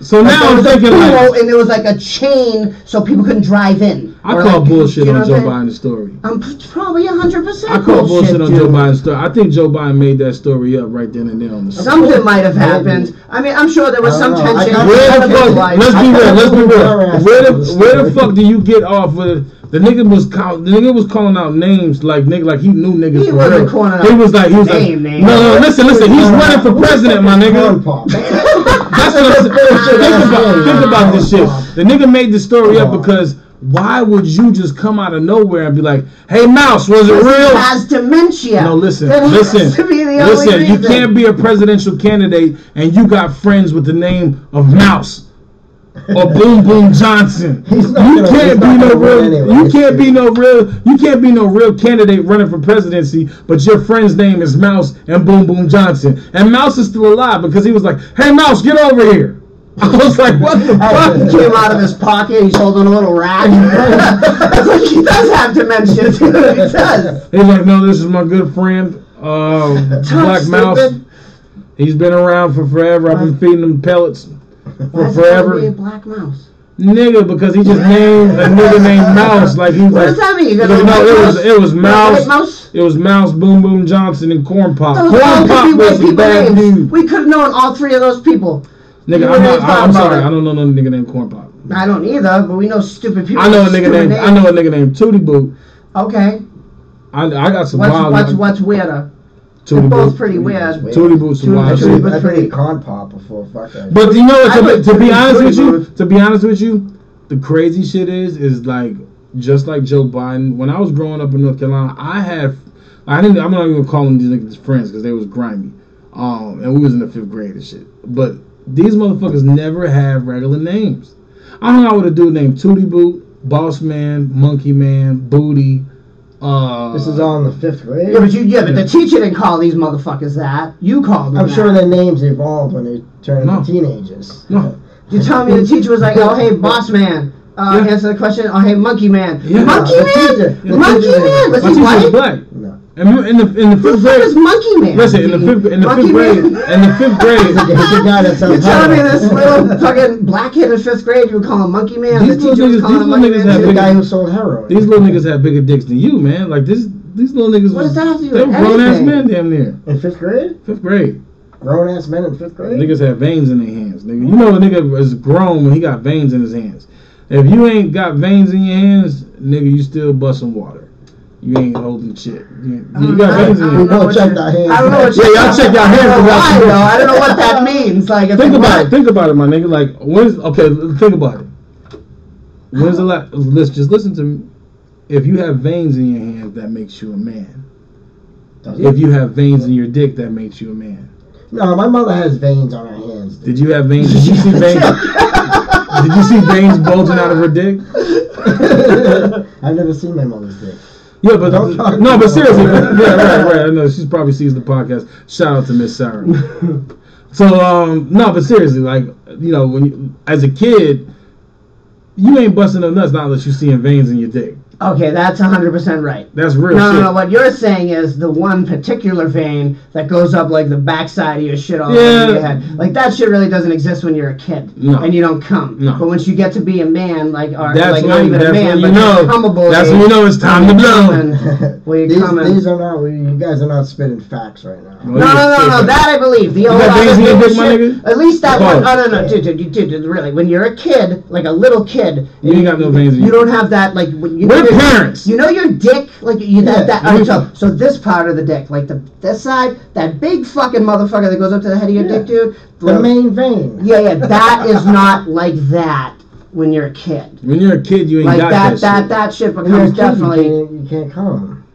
So now I'm thinking like, and there was like a chain so people couldn't drive in. I call bullshit on Joe Biden's story. I'm probably 100%. I call bullshit on Joe Biden's story. I think Joe Biden made that story up right then and there on the story. Something might have happened. I mean, I'm sure there was some tension. Let's be real. Where the fuck do you get off with? The nigga was calling out names like he knew niggas. He wasn't calling out names. No, listen. He's running for president, my nigga. That's what think about this shit. The nigga made the story up because why would you just come out of nowhere and be like, "Hey, Mouse, was it real?" He has dementia. No, listen. You can't be a presidential candidate and you got friends with the name of Mouse. Or Boom Boom Johnson. You can't be no real candidate running for presidency, but your friend's name is Mouse and Boom Boom Johnson. And Mouse is still alive because he was like, "Hey Mouse, get over here." I was like, what the fuck? He came out of his pocket, he's holding a little rag. It's like he does have dementia, dude. He does. He's like, no, this is my good friend, Black Mouse. He's been around for forever. I've been feeding him pellets. for forever. Why is it Black Mouse? Nigga, because he just named a nigga named Mouse. Like he was what like, does that mean? It was Mouse. It was Mouse, Boom Boom Johnson, and Corn Pop. Those Corn Pop was a bad dude. We could have known all three of those people. Nigga, I'm sorry. I don't know no nigga named Corn Pop. I don't either, but we know stupid people. I know a nigga named Tootie Boot. Okay. I got some wild. What's weirder? They're both pretty weird. Tootie Boot's some wild shit. I pretty Corn Pop before. Fuck that. But you know what? To be honest with you, the crazy shit is like just like Joe Biden. When I was growing up in North Carolina, I'm not even calling these niggas friends because they was grimy. And we was in the 5th grade and shit. But these motherfuckers never have regular names. I hung out with a dude named Tootie Boot, Boss Man, Monkey Man, Booty. This is all in the 5th grade? But the teacher didn't call these motherfuckers that. You called them I'm sure their names evolved when they turned into teenagers. No. You tell me the teacher was like, oh, hey, Boss Man. Answer the question. Oh, hey, Monkey Man. Yeah. Monkey Man? Monkey Man? Was he white? Black. No. In the 5th grade, is Monkey Man? Listen, in the fifth grade, the guy that sounds. You're telling me this little fucking black kid in 5th grade, you would call him Monkey Man? These little niggas, the guy who sold heroin. These little niggas have bigger dicks than you, man. Like these little niggas. What does that have to do They with were grown ass anything? men, damn near. In 5th grade? 5th grade. Grown ass men in 5th grade. Niggas have veins in their hands, nigga. You know a nigga is grown when he got veins in his hands. If you ain't got veins in your hands, nigga, you still busting water. You ain't holding shit. You got veins in your hands. I don't know what y'all check y'all hands. I don't know what that means. Like, think about it, my nigga. Like, think about it. When's the last? Just listen to me. If you have veins in your hands, that makes you a man. If you have veins in your dick, that makes you a man. No, my mother has veins on her hands. Did you have veins? Did you see veins? Did you see veins bulging out of her dick? I've never seen my mother's dick. Yeah, but but seriously, right. I know she probably sees the podcast. Shout out to Miss Sarro. So but seriously, like when you, as a kid, you ain't busting no nuts not unless you seeing veins in your dick. Okay, that's 100% right. That's real shit. No, what you're saying is the one particular vein that goes up like the backside of your shit all over your head. Like, that shit really doesn't exist when you're a kid. No. And you don't come. No. But once you get to be a man, not even a man, but you're comable. That's when you know it's time to blow. These are not, you guys are not spitting facts right now. No, that I believe. The old shit, at least that one. No, dude, really. When you're a kid, like a little kid, you ain't got no veins in you don't have that, like, when you parents. You know your dick, like so this part of the dick, like this side, that big fucking motherfucker that goes up to the head of your dick, dude. The main vein. Yeah, that is not like that when you're a kid. When you're a kid, you ain't like got that shit becomes definitely. You can't come.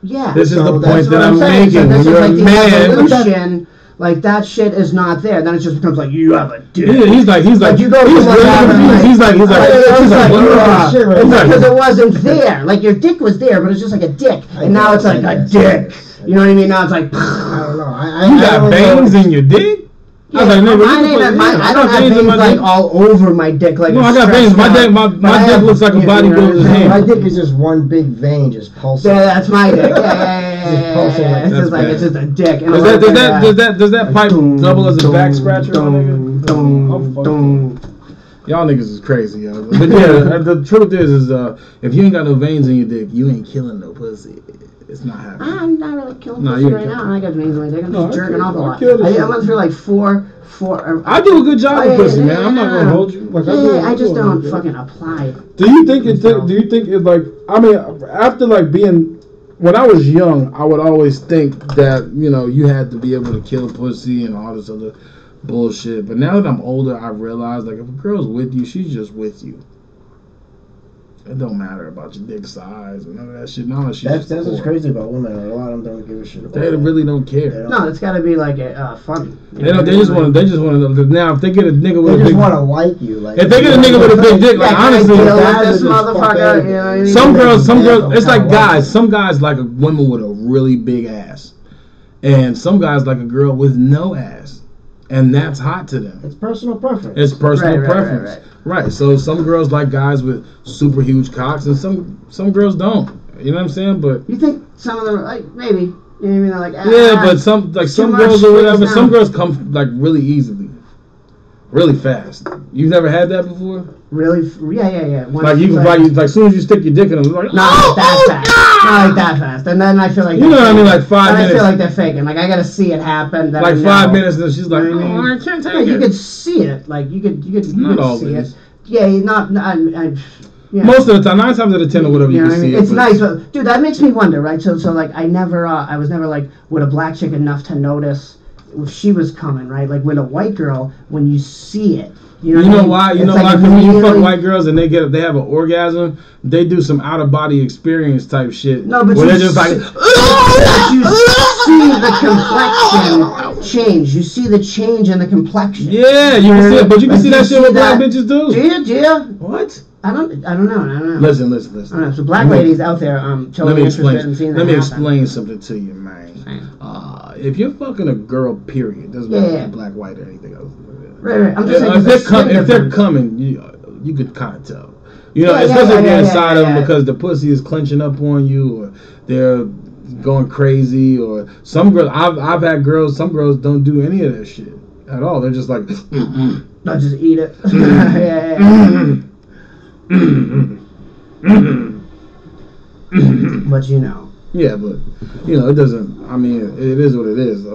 Yeah. This is the point that I'm making. So this when is you're like the a man, evolution. Like, that shit is not there. Then it just becomes like, you have a dick. Yeah, he's like, you go he's like, because it wasn't there. Like, your dick was there, but it's just like a dick. And now it's like a dick. You know what I mean? Now it's like, I don't know. You got veins in your dick? Yeah, I don't have veins like all over my dick. Like, no, I got veins. My dick looks like a bodybuilder's hand. My dick is just one big vein, just pulsing. Yeah, that's my dick. Yeah. It's just a dick. Does that pipe double as a back scratcher? Y'all niggas is crazy, yo. But yeah, the truth is if you ain't got no veins in your dick, you ain't killing no pussy. It's not happening. I'm not really killing pussy right now. I got veins in my dick. I'm just jerking off a lot. I went through like four. I do a good job with pussy, man. I'm not gonna hold you. Like, I just don't fucking apply it. Do you think it like? I mean, after like being, when I was young, I would always think that you had to be able to kill pussy and all this other bullshit. But now that I'm older, I realize like if a girl's with you, she's just with you. It don't matter about your dick size and none of that shit. No, that's what's crazy about women. A lot of them don't give a shit about They really don't care. No, it's got to be like fun. They just want to. Now, if they get a nigga with a big, they just want to like you. Like, if they get a nigga with a big dick, like honestly, this motherfucker. You know what I mean? Some girls. It's like guys. Some guys like a woman with a really big ass, and some guys like a girl with no ass. And that's hot to them. It's personal preference. It's personal preference. Right. So some girls like guys with super huge cocks, and some girls don't. You know what I'm saying? But you think some of them, like, maybe, you know what I mean? They're like, but some girls or whatever. Some girls come like really easily. really fast. You've never had that before? Really? Yeah. Like you can like as soon as you stick your dick in them, like not that fast. Not like that fast. And then I feel like you know what I mean, like 5 minutes. I feel like they're faking. Like I gotta see it happen. Then like 5 minutes, and she's like, I can't take it. You could see it. Like you could not see always. it. Yeah, not. Yeah. Most of the time, 9 times out of 10 or whatever you can see it. It's nice, but dude, that makes me wonder, right? So like I was never like with a black chick enough to notice if she was coming, right? Like with a white girl, when you see it. You know why? You know why? Because when you fuck white girls and they have an orgasm, they do some out of body experience type shit. No, but they're just like, you see the complexion change. You see the change in the complexion. Yeah, you can see it, but you can see that shit with black bitches too. Do you? What? I don't know. Listen. I don't know. So black ladies out there, totally interested in seeing that. Let me explain something to you, man. If you're fucking a girl, period, doesn't matter if you're black, white, or anything else. Right. I'm just saying if they're coming, you could kind of tell. You know, especially if you're inside of them because the pussy is clenching up on you, or they're going crazy, or some girls. I've had girls. Some girls don't do any of that shit at all. They're just like, not just eat it. But you know. Yeah, but you know it doesn't. I mean, it is what it is.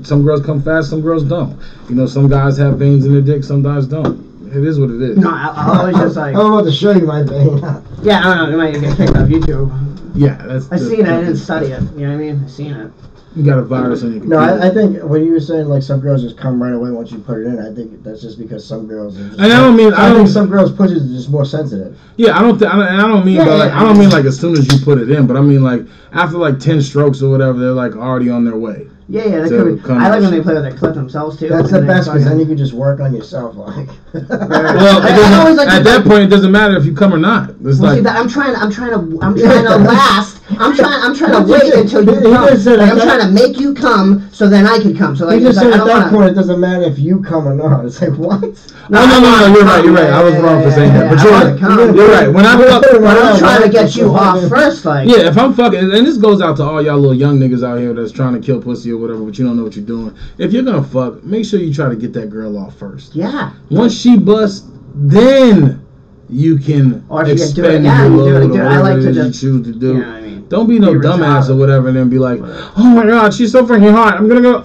Some girls come fast, some girls don't. You know, some guys have veins in their dick, some guys don't. It is what it is. No, I always just like. I'm about to show you my vein. Yeah, I don't know. It might get kicked off YouTube. Yeah, I seen it. I didn't study it. You know what I mean? I seen it. You got a virus on your computer. No, I think when you were saying like some girls just come right away once you put it in, I think that's just because some girls. Are just I think some girls' pussies are just more sensitive. Yeah, I don't mean like as soon as you put it in, but I mean like after like 10 strokes or whatever, they're like already on their way. Yeah, that could be. I like when they play with their clip themselves too. That's the best because then you can just work on yourself, like. Well, at that point, it doesn't matter if you come or not. It's like I'm trying to last. I'm trying to wait until you come. Like, I'm trying to make you come so then I can come. So like, you just said at that point, it doesn't matter if you come or not. It's like what? No. You're right. I was wrong for saying that, but you're right. When I'm trying to get you off first, like. Yeah, if I'm fucking, and this goes out to all y'all little young niggas out here that's trying to kill pussy or whatever, but you don't know what you're doing. If you're gonna fuck, make sure you try to get that girl off first. Yeah. Once she busts, then you can expend your load or whatever it is you choose to do. You know what I mean? Don't be no dumbass or whatever and then be like, oh my god, she's so freaking hot. I'm gonna go.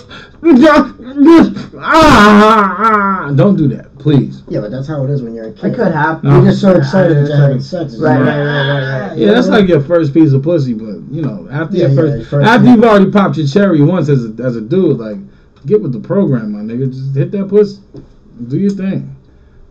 Don't do that, please. Yeah, but that's how it is when you're a kid. It could happen. You're just so excited that you're having sex. Right. Yeah, that's like your first piece of pussy, but you know, after you've already popped your cherry once as a dude, like get with the program, my nigga. Just hit that pussy, do your thing.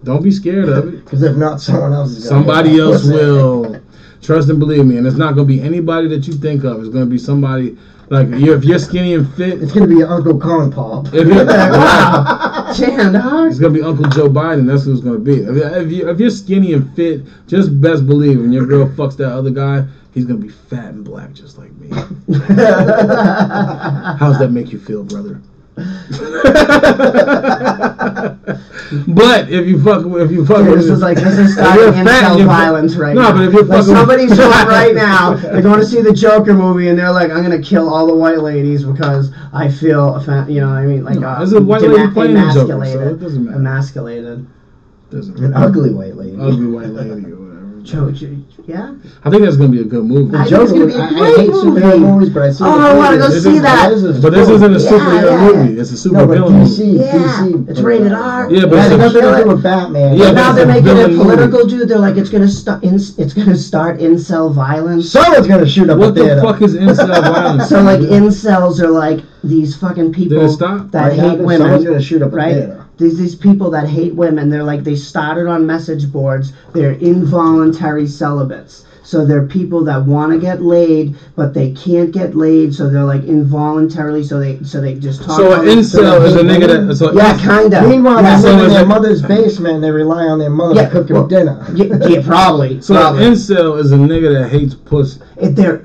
Don't be scared of it. Because if not, someone else is. Somebody else will. Trust and believe me, and it's not gonna be anybody that you think of. It's gonna be somebody. Like if you're skinny and fit, it's gonna be your Uncle Corn Pop. If you're, it's gonna be Uncle Joe Biden. That's who it's gonna be. If you're skinny and fit, just best believe when your girl fucks that other guy, he's gonna be fat and black just like me. How's that make you feel, brother? But if you fuck this is starting incel violence right now. No, but if you're fucking somebody's showing right now, they're going to see the Joker movie and they're like, I'm going to kill all the white ladies because I feel you know what I mean, like there's a white lady playing the Joker, so it doesn't matter. Emasculated. An ugly white lady. Ugly white lady or whatever. Yeah, I think that's gonna be a good movie. I hate superhero movies, but I see. I want to go see that. But this isn't a superhero movie. It's a supervillain movie. DC. It's rated R. Yeah, but it's nothing to do with Batman. Yeah, now they're making it political, dude. They're like, it's gonna start incel violence. Someone's gonna shoot up. What the fuck is incel violence? So like, incels are like these fucking people that hate women. Someone's gonna shoot up a theater. These people that hate women, they're like, they started on message boards. They're involuntary celibates. So they're people that want to get laid, but they can't get laid, so they're like involuntarily, so they just talk. So an incel is a nigga that. Kind of. Meanwhile, they live in their mother's basement and they rely on their mother to cook them dinner. Yeah, probably. So an incel is a nigga that hates pussy. They love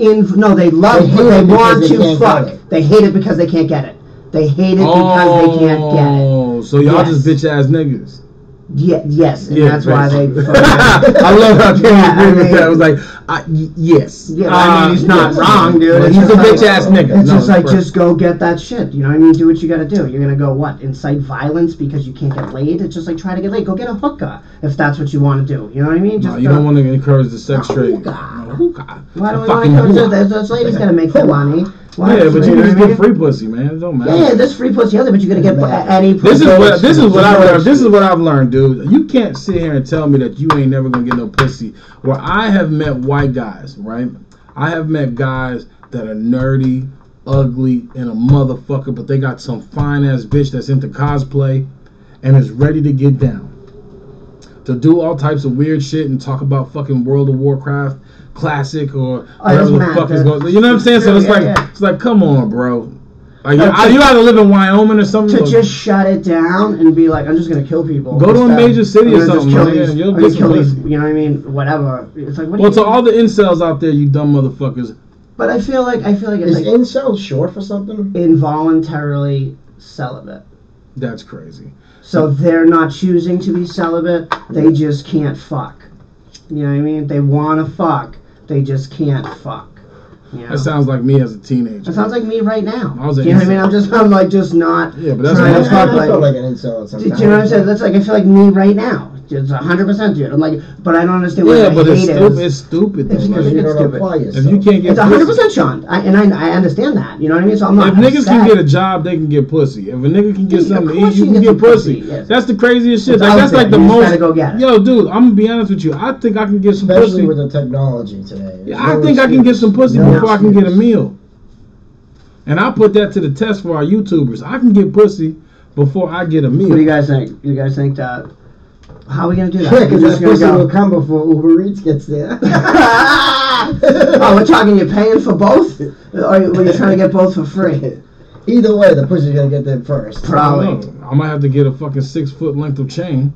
it, they want to fuck. They hate it because they can't get it. They hate it because they can't get it. So y'all just bitch ass niggas. Yes, and that's why they. I love how they agree with that. I was like, yes. Yeah, I mean, he's not wrong, dude. Well, he's a bitch ass nigga. It's just like, just go get that shit. You know what I mean? Do what you gotta do. You're gonna go what? Incite violence because you can't get laid? It's just like try to get laid. Go get a hookah if that's what you want to do. You know what I mean? Just you don't want to encourage the sex trade. Hookah. Why do we want to encourage that? Those ladies gotta make their money. Yeah, but you can just get free pussy, man. It don't matter. Yeah, there's free pussy out there, but you're gonna get any pussy. This is what I've learned, dude. You can't sit here and tell me that you ain't never gonna get no pussy. Where I have met white guys, right? I have met guys that are nerdy, ugly, and a motherfucker, but they got some fine ass bitch that's into cosplay and is ready to get down. To do all types of weird shit and talk about fucking World of Warcraft Classic or whatever the fuck is going on. You know what I'm saying? So it's like, come on, bro. Like, you gotta live in Wyoming or something. To just shut it down and be like, I'm just gonna kill people. Go to a major city or something. You'll get some pussy. You know what I mean? Whatever. It's like, well, to all the incels out there, you dumb motherfuckers. But I feel like it's is like incel short for something? Involuntarily celibate. That's crazy. So they're not choosing to be celibate. They just can't fuck. You know what I mean? They want to fuck. They just can't fuck. You know? That sounds like me as a teenager. That sounds like me right now. I was you know what I mean? I'm just not. Yeah, but that's I feel like an incel. Do you know what I'm saying? That's like I feel like me right now. It's 100% dude. I'm like, but I don't understand why I hate it. It's stupid. It's because you don't apply yourself. If you can't get it's 100% Shawn. I understand that. You know what I mean? So I'm not. If niggas can get a job, they can get pussy. If a nigga can get something to eat, you can get pussy. Yes. That's the craziest shit. Like, that's like the most. Gotta go get it. Yo, dude, I'm gonna be honest with you. I think I can get some Especially pussy. with the technology today. Yeah, I think I can get some pussy before I can get a meal. And I put that to the test for our YouTubers. I can get pussy before I get a meal. What do you guys think? You guys think that? How are we gonna do that? Yeah, because that pussy will come before Uber Eats gets there. Oh, we're talking. You're paying for both, or you're trying to get both for free? Either way, the pussy's gonna get there first. Probably. I might have to get a fucking 6 foot length of chain.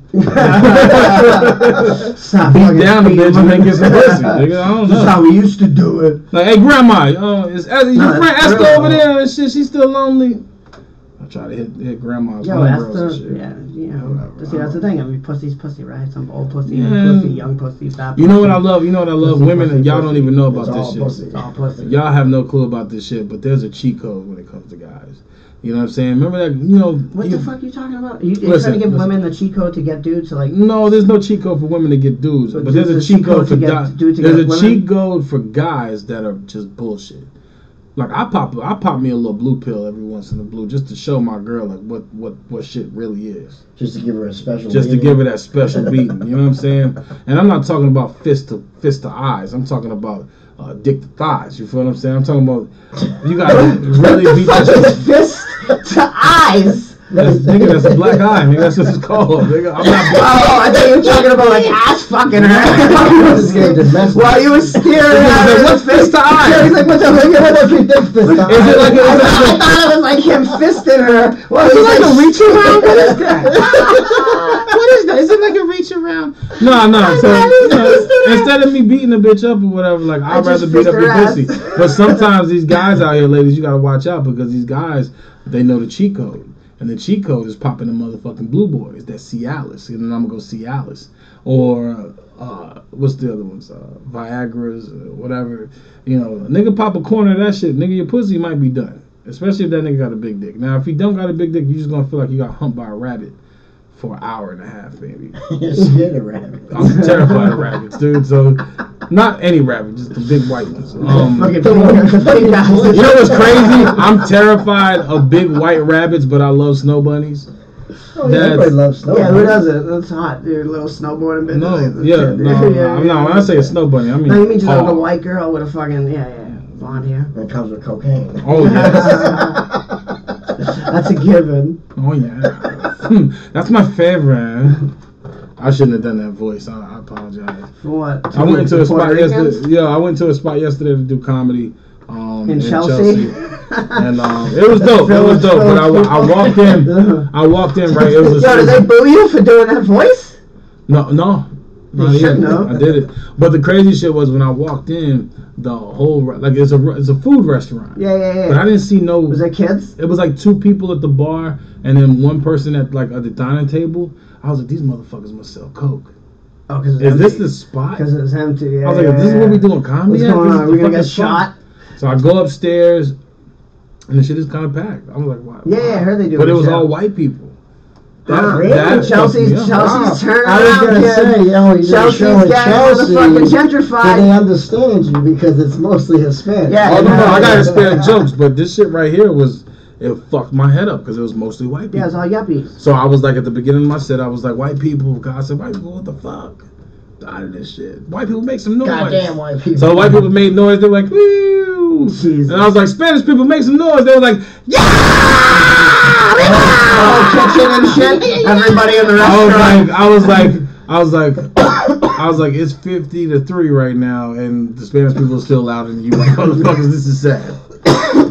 Stop beat down a bitch and then get some pussy. Nigga, I don't know. That's how we used to do it. Like, hey, grandma, is your friend Esther over there and shit? She's still lonely. I try to hit grandma's homegirls and shit. Yeah, you know. See, that's the thing. I mean, pussy's pussy, right? Some old pussy, new pussy, young pussy, fat pussy. You know what I love? Women, and y'all don't even know about this shit. It's all pussy. Y'all have no clue about this shit, but there's a cheat code when it comes to guys. You know what I'm saying? Remember that, you know... What the fuck are you talking about? Are you trying to give women the cheat code to get dudes to, like... No, there's no cheat code for women to get dudes. But there's a cheat code for guys. There's a cheat code for guys that are just bullshit. Like, I pop me a little blue pill every once in a blue just to show my girl, like, what shit really is. Just to give her a special Just beating. To give her that special beating. You know what I'm saying? And I'm not talking about fist to eyes. I'm talking about... dick to thighs, you feel what I'm saying? I'm talking about you gotta really beat that shit. Fist to eyes. That's a black eye, nigga. That's what it's called, nigga. I'm not. I thought you were talking about like ass fucking her. While you were staring at her, what's fist to eyes? He's like, what's up? Fist to eyes. Is it like? I thought it was like him fisting her. Well, is it like a reach around? What is that? What is that? Is it like a reach around? No. So instead of me beating a bitch up or whatever, like I'd rather beat up your pussy. But sometimes these guys out here, ladies, you gotta watch out because these guys, they know the cheat code. And the cheat code is popping the motherfucking blue boys. That's Cialis. And then I'm going to go Cialis. Or, what's the other ones? Viagra's, whatever. You know, a nigga pop a corner of that shit, nigga, your pussy might be done. Especially if that nigga got a big dick. Now, if he don't got a big dick, you just going to feel like you got humped by a rabbit for an hour and a half, maybe. You're scared of rabbits. I'm terrified of rabbits, dude. So, not any rabbit, just the big white ones. You know what's crazy? I'm terrified of big white rabbits, but I love snow bunnies. Oh, yeah, everybody loves snow bunnies. Yeah, who doesn't? That's hot, dude. A little snowboarding bit. No, no. When I say a snow bunny, I mean. No, you mean just like a white girl with a fucking blonde hair. That comes with cocaine. Oh yes. That's a given. Oh yeah. That's my favorite. I shouldn't have done that voice. I apologize. For what? I went to a spot yesterday. Yeah, I went to a spot yesterday to do comedy. In Chelsea. And it was dope. It was dope. But I walked in. I walked in right. It was. Yo, did they boo you for doing that voice? No. They should know. I did it. But the crazy shit was when I walked in, the whole like it's a food restaurant. Yeah. But I didn't see no. Was there kids? It was like 2 people at the bar and then 1 person at the dining table. I was like, these motherfuckers must sell coke. Oh, because is this the spot? Because it was empty. Yeah, I was like, this is what we doing comedy. What's going on? We're gonna get shot. So I go upstairs, and the shit is kind of packed. I was like, wow. Yeah, I heard they do. But it was all white people. Really? Chelsea's turning I was around, gonna say, you Chelsea's getting fucking gentrified. They understand you because it's mostly Hispanic. Yeah, no, I got Hispanic jokes, but this shit right here it fucked my head up because it was mostly white people. Yeah, it's all yuppies. So I was like, at the beginning of my set, I was like, white people. God, I said, white people, what the fuck? Out of this shit. White people make some noise. Goddamn white people. So white people made noise. They're like, woo. Jesus. And I was like, Spanish people make some noise. They were like, yeah. Kitchen and shit. Everybody in the restaurant. I was like, it's 50-3 right now, and the Spanish people are still loud, and you like, motherfuckers, this is sad.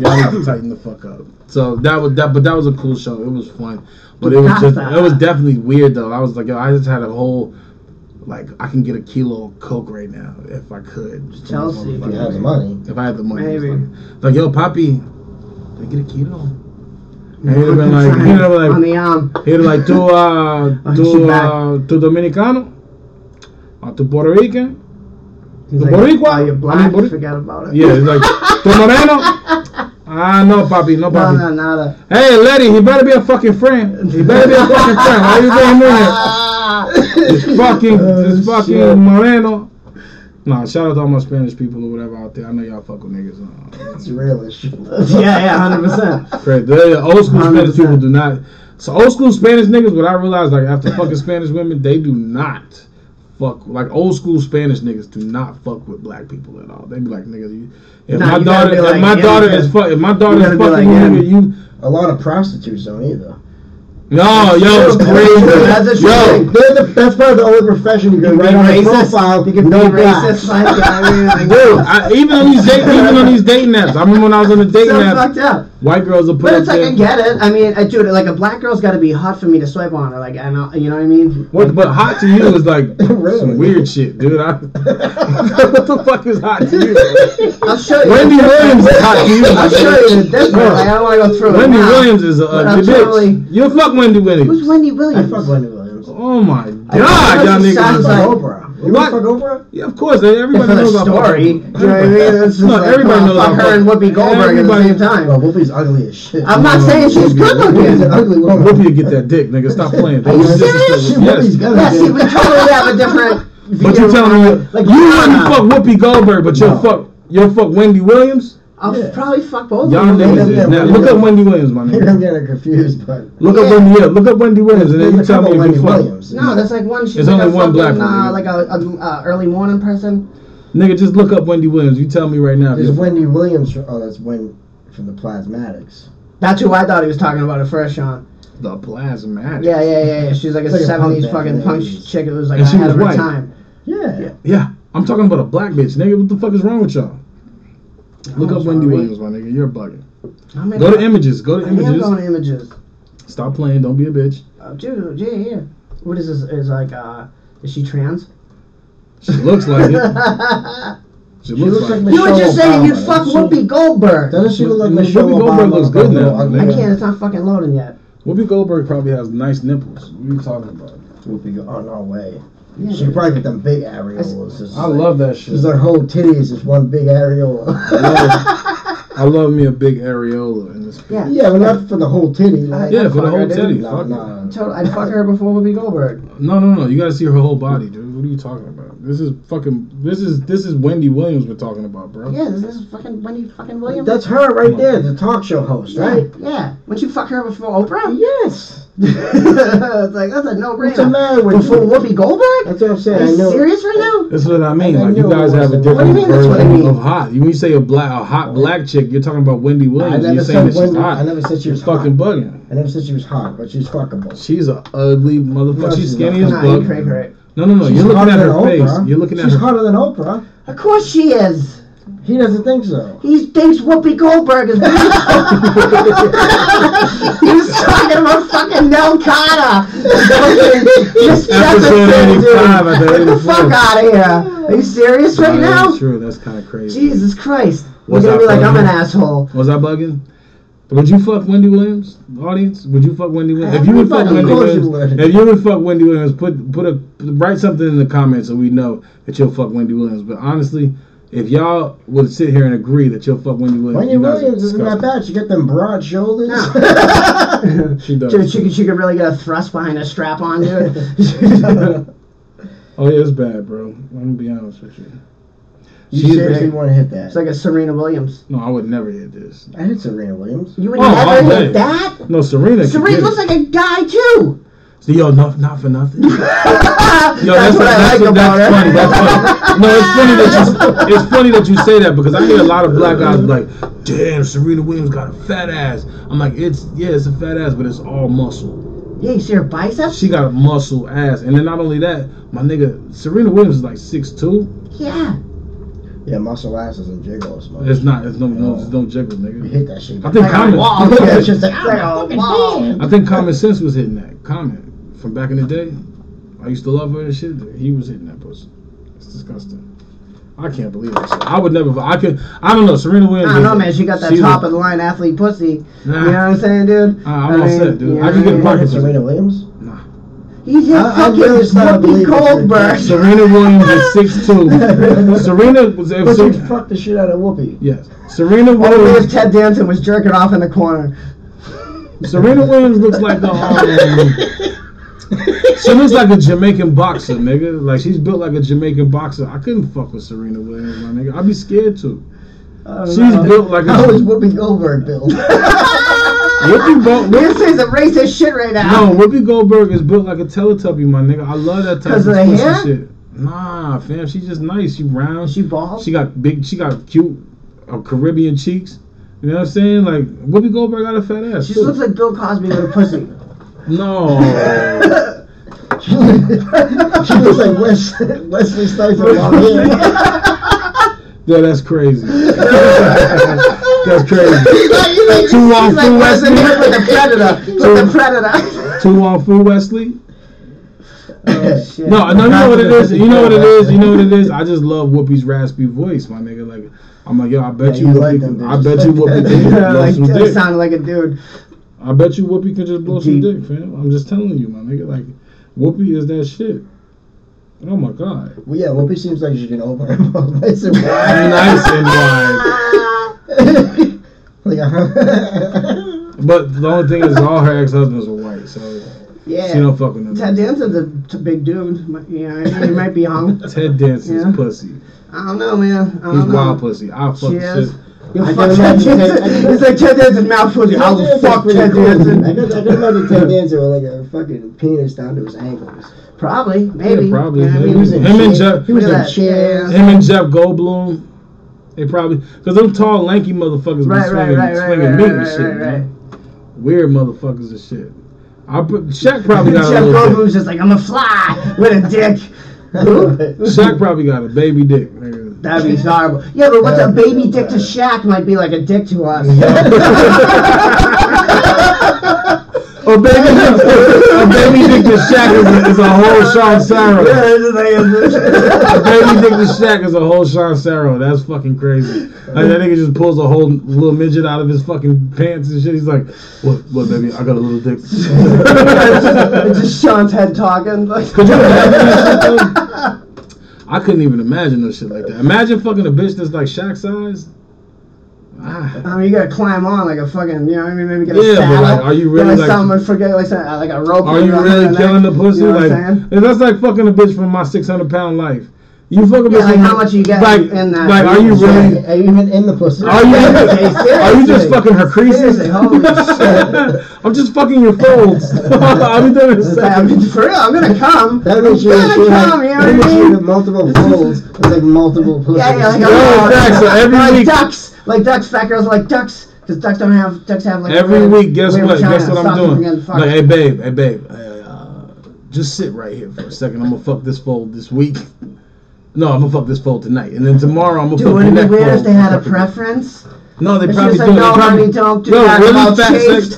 Y'all need to tighten the fuck up. So that was a cool show. It was fun, but it was definitely weird though. I was like, yo, I just had a whole. Like, I can get a kilo of coke right now if I could. Chelsea. If you have the money. If I had the money. Maybe. Like, yo, Papi, can I get a kilo? And he'd have been like, tu Dominicano? Or tu Puerto Rican? Tu Boricua? Oh, you're black, forget about it. Yeah, it's like, tu Moreno? No, Papi, no, Papi. No, nada. Hey, Letty, he better be a fucking friend. He better be a fucking friend. Why you doing that? This fucking Moreno. Nah, shout out to all my Spanish people or whatever out there. I know y'all fuck with niggas. It's real as shit. Yeah, 100%. Great. The old school 100%. Spanish people do not. So old school Spanish niggas, what I realized, like after fucking Spanish women, they do not fuck. Like old school Spanish niggas do not fuck with black people at all. They be like, nigga, if my daughter is fucking with you. A lot of prostitutes don't either. No, yo, it's crazy. That's probably the only profession you can write on a profile. You can be racist. Dude, even on these dating apps. I remember when I was on the dating app. Fucked up. White girls will put But it's like, I get it. I mean, dude, like a black girl's got to be hot for me to swipe on her. Like, I know, you know what I mean? But hot to you is like some weird shit, dude. What the fuck is hot to you? I'll show you. Wendy Williams is hot to you. I'll show you the difference. I don't want to go through Wendy it. Wendy Williams is a bitch. You'll fuck Wendy Williams. Who's Wendy Williams? I fuck Wendy Williams. Oh my god, y'all niggas. Sounds like Oprah. You want to fuck Oprah? Yeah, of course. Everybody knows about story. You know what I mean? It's just like, everybody knows fuck her and Whoopi Goldberg at the same time. Oh, Whoopi's ugly as shit. I'm not saying she's good looking. Whoopi's an ugly woman. Whoopi to get that dick, nigga. Stop playing. Are you serious? Whoopi's good. Yeah, see, we totally have a different. But you telling me like you wouldn't fuck Whoopi Goldberg, but you'll fuck Wendy Williams? I'll probably fuck both y'all of them. niggas. Now, look up Wendy Williams, my nigga. I'm getting confused, but look up Wendy Williams, and then you tell me if you fuck. No, that's like one. She's only one black one. Like a early morning person. Nigga, just look up Wendy Williams. You tell me right now. There's Wendy Williams. That's Wendy from the Plasmatics. That's who I thought he was talking about at first, Sean. The Plasmatics. Yeah. She's like a 70s fucking punk chick. It was like ahead of her time. Yeah. I'm talking about a black bitch, nigga. What the fuck is wrong with y'all? Look up Wendy Williams, my nigga. You're bugging. Go to images. I am going to images. Stop playing. Don't be a bitch. Dude, yeah. What is this? Is like, is she trans? She looks like it. She looks like you were just saying you'd fuck Whoopi Goldberg. Doesn't she look like Michelle Whoopi Goldberg looks good now. I can't. It's not fucking loading yet. Whoopi Goldberg probably has nice nipples. What are you talking about? Whoopi Goldberg. Oh, no way. Yeah, she probably get them big areolas. I love that shit. She's like whole titties is one big areola. I love me a big areola in this. Yeah, but not for the whole titty. Like, for the whole titty. No. I'd fuck her before Whoopi Goldberg. No. You gotta see her whole body, dude. What are you talking about? This is Wendy Williams we're talking about, bro. Yeah, this is fucking Wendy fucking Williams. That's her right there, the talk show host, right? Yeah. Wouldn't you fuck her before Oprah? Yes. It's like that's a no-brainer. What's the matter with before Whoopi Goldberg? That's what I'm saying. Are you serious right now? That's what I mean. Like you guys have a different version of hot. When you say a hot black chick, you're talking about Wendy Williams. You're saying that she's hot. I never said she was fucking bugging. I never said she was hot, but she's fuckable. She's an ugly motherfucker. No, she's skinny as fuck. No. She's You're looking at her Oprah. face. You're looking at her. She's hotter than Oprah. Of course she is. He doesn't think so. He thinks Whoopi Goldberg is. He was talking about fucking Nell Carter. Episode 85. Get the fuck out of here. Are you serious right now? That's true. That's kind of crazy. Jesus Christ. You're gonna be like, I'm an asshole. Was I bugging? Would you fuck Wendy Williams, audience? Would you fuck Wendy Williams? If you would fuck Wendy Williams, write something in the comments so we know that you'll fuck Wendy Williams. But honestly, if y'all would sit here and agree that you'll fuck Wendy Williams, Wendy Williams isn't that bad. She got them broad shoulders. No. She does. She could really get a thrust behind a strap on, dude. Oh yeah, it's bad, bro. I'm gonna be honest with you. You seriously want to hit that? It's like a Serena Williams. No, I would never hit this. I hit Serena Williams. You would never hit that? No, Serena looks like a guy too. So, yo, not for nothing. Yo, that's what I like about her. Funny. That's funny. No, it's funny that you say that because I hear a lot of black guys like, damn, Serena Williams got a fat ass. I'm like, it's a fat ass, but it's all muscle. Yeah, you see her biceps? She got a muscle ass, and then not only that, my nigga Serena Williams is like 6'2". Yeah. Yeah, muscle ass isn't jiggle as much. It's not. It's no jiggle, nigga. You hit that shit. I think I think Common Sense was hitting that. Common from back in the day. I used to love her and shit. He was hitting that pussy. It's disgusting. I can't believe that shit. I would never. I don't know. Serena Williams. I don't know, man. She got that top of the line athlete pussy. Nah. You know what I'm saying, dude? I'm all set, dude. I can get a pocket. Serena Williams. He's just Whoopi Goldberg. Serena Williams is 6'2". Serena was. But she fucked the shit out of Whoopi. Yes, Serena Williams. If Ted Danson was jerking off in the corner. Serena Williams looks like she looks like a Jamaican boxer, nigga. Like she's built like a Jamaican boxer. I couldn't fuck with Serena Williams, my nigga. I'd be scared to. She's built like a. How is Whoopi Goldberg built? This is a racist shit right now. No, Whoopi Goldberg is built like a Teletubby, my nigga. I love that type of pussy shit. Nah, fam, she's just nice. She round. She bald. She got cute Caribbean cheeks. You know what I'm saying? Like Whoopi Goldberg got a fat ass. She looks like Bill Cosby with a pussy. No. She looks like Wesley Snipes with long hair. Yeah, that's crazy. That's crazy. Too Wong Fu Wesley. Like a predator. Too Wong Fu Wesley. Oh, shit. No, you know what it is. You know what it is. I just love Whoopi's raspy voice, my nigga. Like I'm like, yo, I bet you Whoopi can blow some dick. Sounded like a dude. I bet you Whoopi can just blow some dick, fam. I'm just telling you, my nigga. Like Whoopi is that shit. Oh my god. Well, yeah, Whoopi seems like she can open her mouth nice and wide. Nice and wide. But the only thing is, all her ex-husbands are white, so she don't fuck with them. Ted Danson's a big dude. You know, he might be hung. Ted Danson's pussy. I don't know, man. He's wild pussy. I'll fuck the shit. You'll fuck Ted Danson. It's like Ted Danson's mouth pussy. I'll fuck Ted Danson. I can imagine Ted Danson with like a fucking penis down to his ankles. Probably, maybe. Yeah, probably. Yeah, him and Jeff. He was in chairs. Him and Jeff Goldblum. They probably, because them tall, lanky motherfuckers be swinging meat and shit. Right. Weird motherfuckers and shit. Shaq probably got Jeff a little Goldblum's just like, I'm a fly with a dick. Shaq probably got a baby dick. Nigga. That'd be horrible. Yeah, but what's a baby dick to Shaq might be like a dick to us. A baby dick to Shaq is a whole Shawn Sarro. A baby dick to Shaq is a whole Shawn Sarro. That's fucking crazy. Like, that nigga just pulls a whole little midget out of his fucking pants and shit. He's like, what baby? I got a little dick. It's just Sean's head talking. Could you imagine that shit, though? I couldn't even imagine no shit like that. Imagine fucking a bitch that's like Shaq size. You gotta climb on like a fucking, you know what I mean? Maybe get a saddle. But like, are you really like a rope? Are you really killing the pussy? You know like that's like fucking a bitch from My 600-Pound Life. You fucking bitch. Like how much you get in that? Like, are you really? Are you even in the pussy? Are you just fucking her creases? Holy shit! I'm just fucking your folds. I'll be doing this. For real, I'm gonna come. That means you have multiple folds. It's like multiple pussies. So every week. Like ducks, fat girls like ducks, because ducks have like every week. Guess what I'm doing? Like, hey babe, just sit right here for a second. I'm gonna fuck this fold this week. No, I'm gonna fuck this fold tonight, and then tomorrow I'm gonna fuck the next fold. Would it be weird if they had a preference? No, they probably do. Like, no, honey, don't do that. Really fat sex.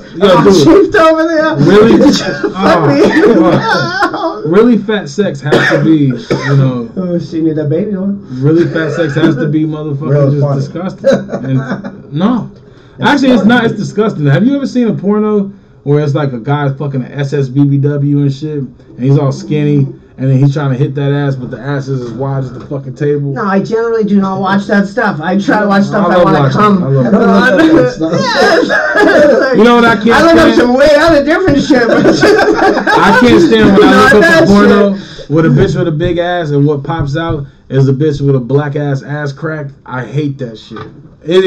Shaved over there. Really fat sex has to be, you know. Oh, she need that baby one. Really fat sex has to be motherfucking just disgusting. And, no, Actually, it's not. It's disgusting. Have you ever seen a porno where it's like a guy fucking an SSBBW and shit, and he's all skinny, and then he's trying to hit that ass, but the ass is as wide as the fucking table? No, I generally do not watch that stuff. I try to watch stuff I want to come. I love You know what I can't stand? I look up some way other different shit. I can't stand when I look up a porno with a bitch with a big ass, and what pops out is a bitch with a black ass crack. I hate that shit.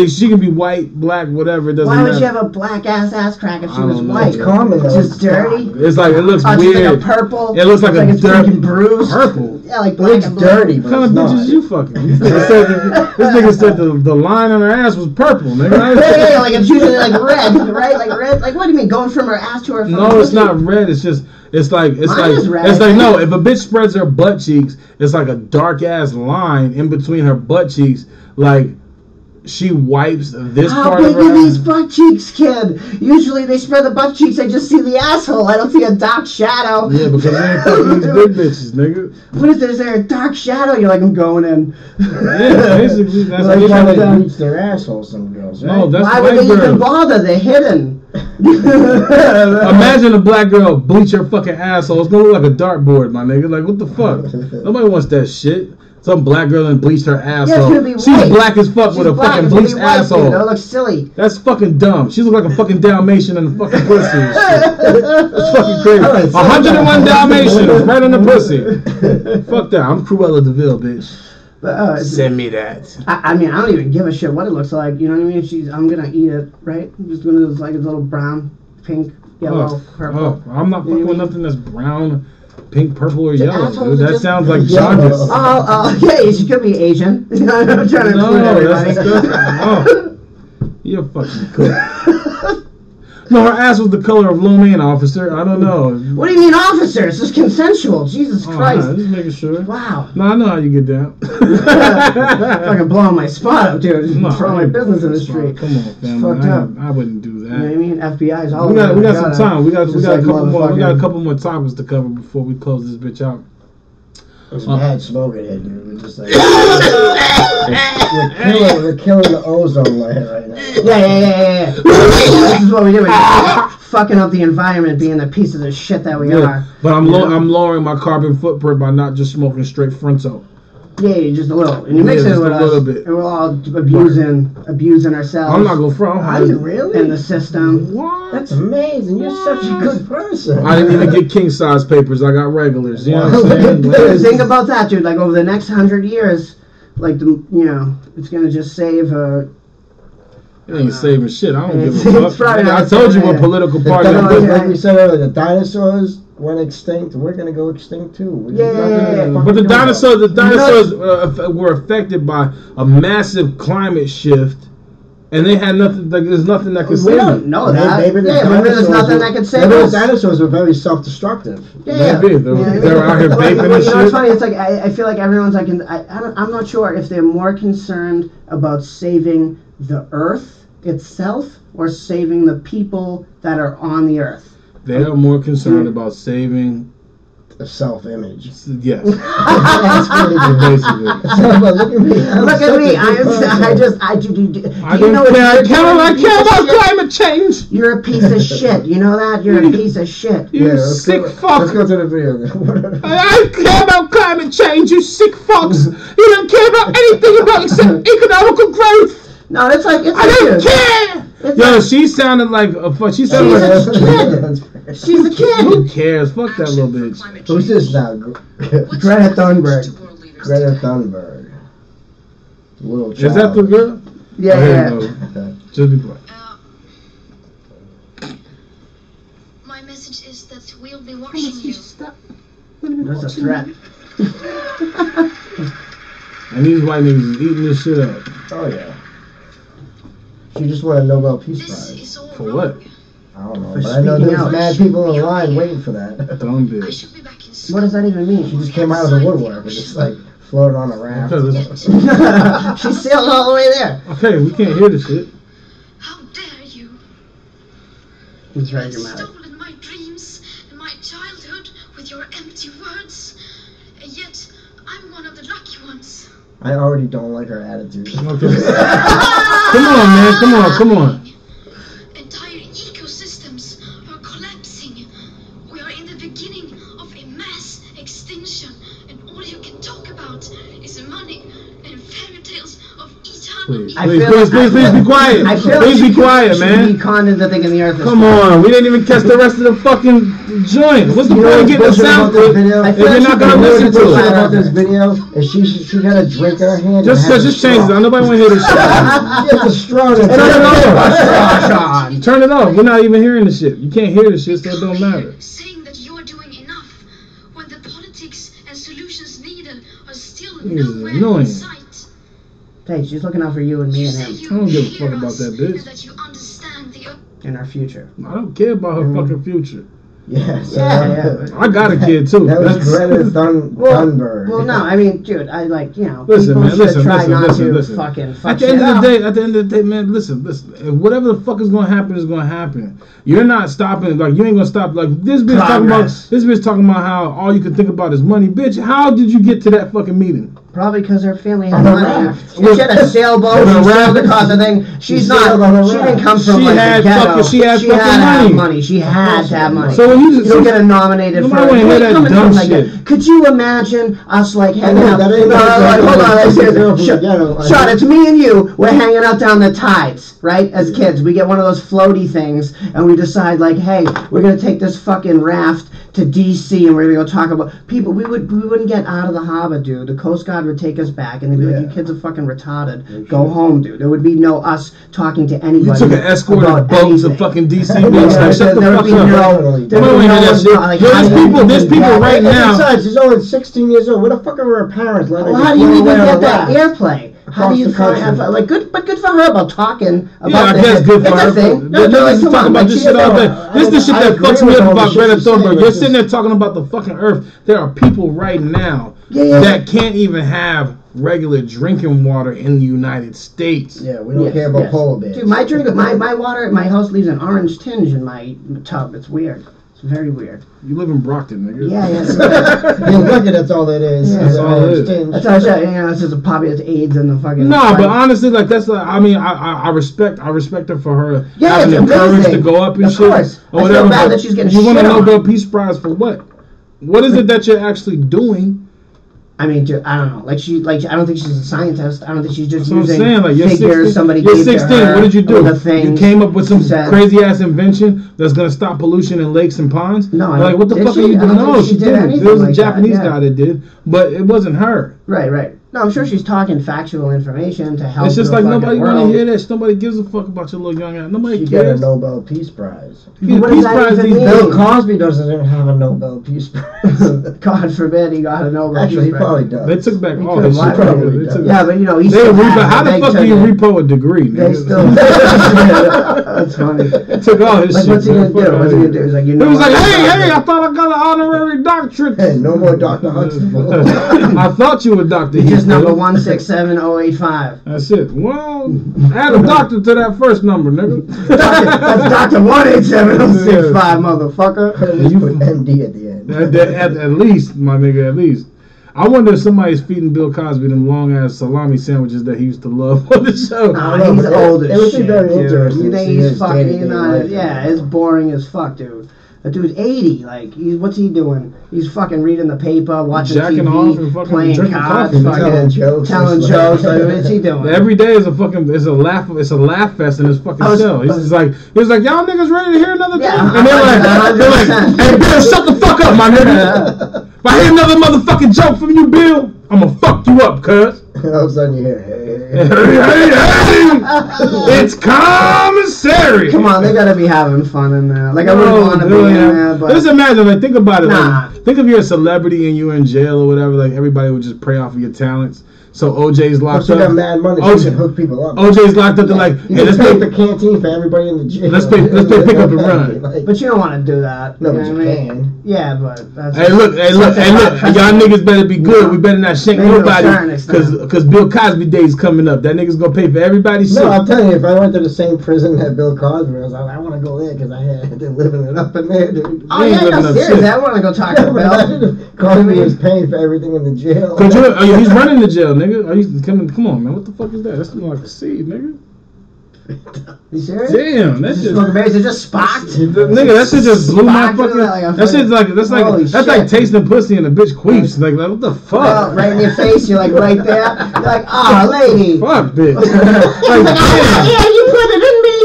She can be white, black, whatever. It doesn't matter. Why would she have a black ass crack if she was white? It's common though. It's just dirty. It's like it looks weird. Like a purple. It looks like a fucking bruise. Purple. Yeah, like black and blue. Dirty. What kind of bitches you fucking? This nigga said the line on her ass was purple, nigga. Yeah, like it's usually like red, right? Like red. Like what do you mean, going from her ass to her? No, it's not red. It's just. It's like no. If a bitch spreads her butt cheeks, it's like a dark ass line in between her butt cheeks, like. She wipes this part of her. How big are these butt cheeks, kid? Usually they spread the butt cheeks, I just see the asshole. I don't see a dark shadow. Yeah, because they ain't fucking these big bitches, nigga. What if there's a dark shadow? You're like, I'm going in. Yeah, basically. That's like how they bleach their assholes, some girls, right? No, that's why would they even bother? They're hidden. Imagine a black girl bleach her fucking asshole. It's gonna look like a dartboard, my nigga. Like, what the fuck? Nobody wants that shit. Some black girl and bleached her asshole. Yeah, she's black as fuck with a fucking bleached asshole. That looks silly. That's fucking dumb. She looks like a fucking Dalmatian in the fucking pussy. That's fucking crazy. 101 Dalmatians right on the pussy. Fuck that. I'm Cruella DeVille, bitch. But, send me that. I mean, I don't even give a shit what it looks like. You know what I mean? I'm gonna eat it, right? I'm just gonna like a little brown, pink, yellow, purple. I'm not fucking with nothing that's brown. Pink, purple, or yellow, dude. That sounds like jaundice. Oh, yeah, she could be Asian. I'm trying to include everybody. You're fucking cool. No, her ass was the color of lo mein, officer. I don't know. What do you mean, officer? This is consensual. Jesus Christ. Just making sure. Wow. No, I know how you get down. Fucking blowing my spot up, dude. Throwing my business in the street. Come on, family. Fucked up. I wouldn't do that. You know what I mean? FBI's all We got some time. We got a couple more topics to cover before we close this bitch out. There's mad smoke in here, dude. We're just like we're killing the ozone layer right now. Yeah. This is what we do. We're fucking up the environment, being the pieces of shit that we are. But I'm lowering my carbon footprint by not just smoking straight fronto. Yeah, just a little. And you mix it with us, a little bit. And we're all abusing ourselves. I'm not going to front. Are you really? In the system. What? That's amazing. You're such a good person. I didn't even get king size papers. I got regulars. You know what I'm saying? Think about that, dude. Like over the next 100 years, like it's gonna just save. It ain't saving shit. I don't give a fuck. I told you what political party. Like we said earlier, the dinosaurs went extinct. We're gonna go extinct too. Yeah. But the dinosaurs were affected by a massive climate shift. And they had nothing. Like, there's nothing that could save them. We don't know that. Maybe there's nothing that could save us. Maybe the dinosaurs were very self-destructive. Yeah. Maybe they're out here vaping and shit. You know what's funny? It's like I feel like everyone's like I'm not sure if they're more concerned about saving the Earth itself or saving the people that are on the Earth. They are more concerned about saving a self-image. Yes. That's basically. Look at me. Look at me. I care about climate change. You're a piece of shit. You know that? You're a piece of shit. You sick fuck. Let's go to the video. I care about climate change, you sick fucks. You don't care about anything about except economical growth. No, it's like I don't care. Yo, she sounded like a fuck. She's a kid. She's a kid. Who cares? Fuck that little bitch. Who's this now? Greta Thunberg. Greta Thunberg. Little child. Is that the girl? Yeah. Okay. Just be quiet. My message is that we'll be watching you. That's a threat. And these white niggas is eating this shit up. Oh yeah. She just won a Nobel Peace Prize. For what? I don't know, but I know there's mad people in line waiting for that. Dumb bitch. What does that even mean? She just came out of the woodwork and just like floated on a raft. She sailed all the way there. Okay, we can't hear the shit. How dare you? He's very You dramatic. stolen my dreams and my childhood with your empty words. And yet, I'm one of the lucky ones. I already don't like her attitude. Okay. Come on, man. Come on. about is money and fairy tales of eternal Please be quiet. Please be quiet, man. Be condemned to thinking the earth is Come on, we didn't even catch the rest of the fucking joint. What's the point of getting the sound clip if you're not gonna listen to it? About this video, is she got a drink in her hand. Just change it. Nobody want to hear this shit. It's a straw. Turn it off. Turn it off. We're not even hearing the shit. You can't hear the shit, so it don't matter. Saying that you're doing enough when the politics and solutions needed are still nowhere in sight. Hey, she's looking out for you and me and him. I don't give a fuck about that bitch. That you understand the in our future. I don't care about her fucking future. Yes. Yeah. I got a kid too. That was Greta Thunberg. Well, no, I mean, dude, I like, you know, listen, people man, should listen, try listen, not listen, to listen. fucking fuck At the end of the day, man, listen. Whatever the fuck is gonna happen is gonna happen. You're not stopping. Like, you ain't gonna stop. Like, this bitch talking about how all you can think about is money, bitch. How did you get to that fucking meeting? Probably because her family had money. She had a sailboat. She sailed across the thing. She didn't come from like the ghetto. She had fucking money. She had to have money. So when you don't get nominated for that. Could you imagine us like hanging out? Hold on, Shawn, it's me and you. We're hanging out down the tides, right? As kids, we get one of those floaty things, and we decide like, hey, we're gonna take this fucking raft to DC, and we're gonna go talk about people. We wouldn't get out of the harbor, dude. The Coast Guard would take us back, and they'd be like, "You kids are fucking retarded. Go home, dude." There would be no us talking to anybody. You took an escorted boat to fucking DC, bitch. Shut the fuck up. There's people right now. Besides, she's only 16 years old. What the fuck are her parents? Well, how do you even get that airplay? How do you find like good? But good for her about talking about. Yeah, I guess good for her. They're talking about this shit all day. This is the shit that fucks me up about Greta Thunberg. You're sitting there talking about the fucking earth. There are people right now that can't even have regular drinking water in the United States. Yeah, we don't care about polar bears. Dude, my water at my house leaves an orange tinge in my tub. It's weird. It's very weird. You live in Brockton, nigga. Yeah. You're lucky that's all it is. Yeah, that's all it is. That's all it is. It's just a poppy. It's AIDS in the fucking. No, but honestly, like that's like. I mean, I respect her for her having the courage to go up and of shit. Course. Or whatever. I feel bad that she's getting you shit want a on. Nobel Peace Prize for what? What is it that you're actually doing? I mean, dude, I don't know. I don't think she's a scientist. I don't think she's just That's using what I'm saying. Like, you're figures 16, somebody you're gave 16. to her. What did you do? You came up with some crazy ass invention that's gonna stop pollution in lakes and ponds. No, like what the fuck are you doing? No, she didn't. There was a Japanese guy that did, but it wasn't her. Right. No, I'm sure she's talking factual information to help. It's just like nobody want to hear this. Nobody gives a fuck about your little young ass. Nobody cares. She got a Nobel Peace Prize. What does that even mean? Bill Cosby doesn't even have a Nobel Peace Prize. God forbid he got a Nobel Peace Prize. Actually, he probably does. They took back all his shit. Yeah, but you know, he's how the fuck do you repo a degree? They still. That's funny. They took all his shit. What's he gonna do? What's he gonna do? He's like, you know. He was like, hey, I thought I got an honorary doctorate. Hey, no more Dr. Huxtable. I thought you were Dr. He's just number 167085. That's it. Well, add a doctor to that first number, nigga. That's Dr. 187065, motherfucker. You put MD at the end. At least, my nigga, at least. I wonder if somebody's feeding Bill Cosby them long ass salami sandwiches that he used to love on the show. Nah, he's old as shit. It would be very interesting. You think he's fucking it's boring as fuck, dude. That dude's 80. Like, what's he doing? He's fucking reading the paper, watching Jacking TV, off and fucking playing drinking cards, coffee, telling jokes. Like, what's he doing? Every day is a laugh fest in his fucking show. He's like, y'all niggas ready to hear another thing? And they're like, hey Bill, shut the fuck up, my nigga. If I hear another motherfucking joke from you, Bill, I'm gonna fuck you up, cuz. All of a sudden you hear, hey. It's commissary. Come on, they gotta be having fun in there. Like, I wouldn't want to be in there, but... Just imagine, like, think about it. Nah. Like, think if you're a celebrity and you're in jail or whatever, like, everybody would just prey off of your talents. So OJ's locked up. Got mad money. So you can hook people up. OJ's locked up. They're like, hey, let's pay for canteen for everybody in the jail. Let's pay pick up and run. But you don't want to do that. No, but you can. Yeah, but that's... Hey, look, y'all niggas better be good. We better not shank nobody, because Bill Cosby Day's coming up. That nigga's gonna pay for everybody's shit. No, I'm telling you, if I went to the same prison that Bill Cosby was, I want to go there because I had been living it up in there, dude. Oh yeah, no, seriously, I want to go talk to Bill. Cosby is paying for everything in the jail. He's running the jail, nigga. Come on, man. What the fuck is that? That's like a seed, nigga. You serious? Damn, that's just smoking berries. It just sparked. Nigga, that shit just blew my fucking. That shit's like that's like tasting pussy and a bitch queefs. Like what the fuck? Well, right in your face. You're like right there. You're like, lady. Fuck, bitch. Yeah, you put it in me.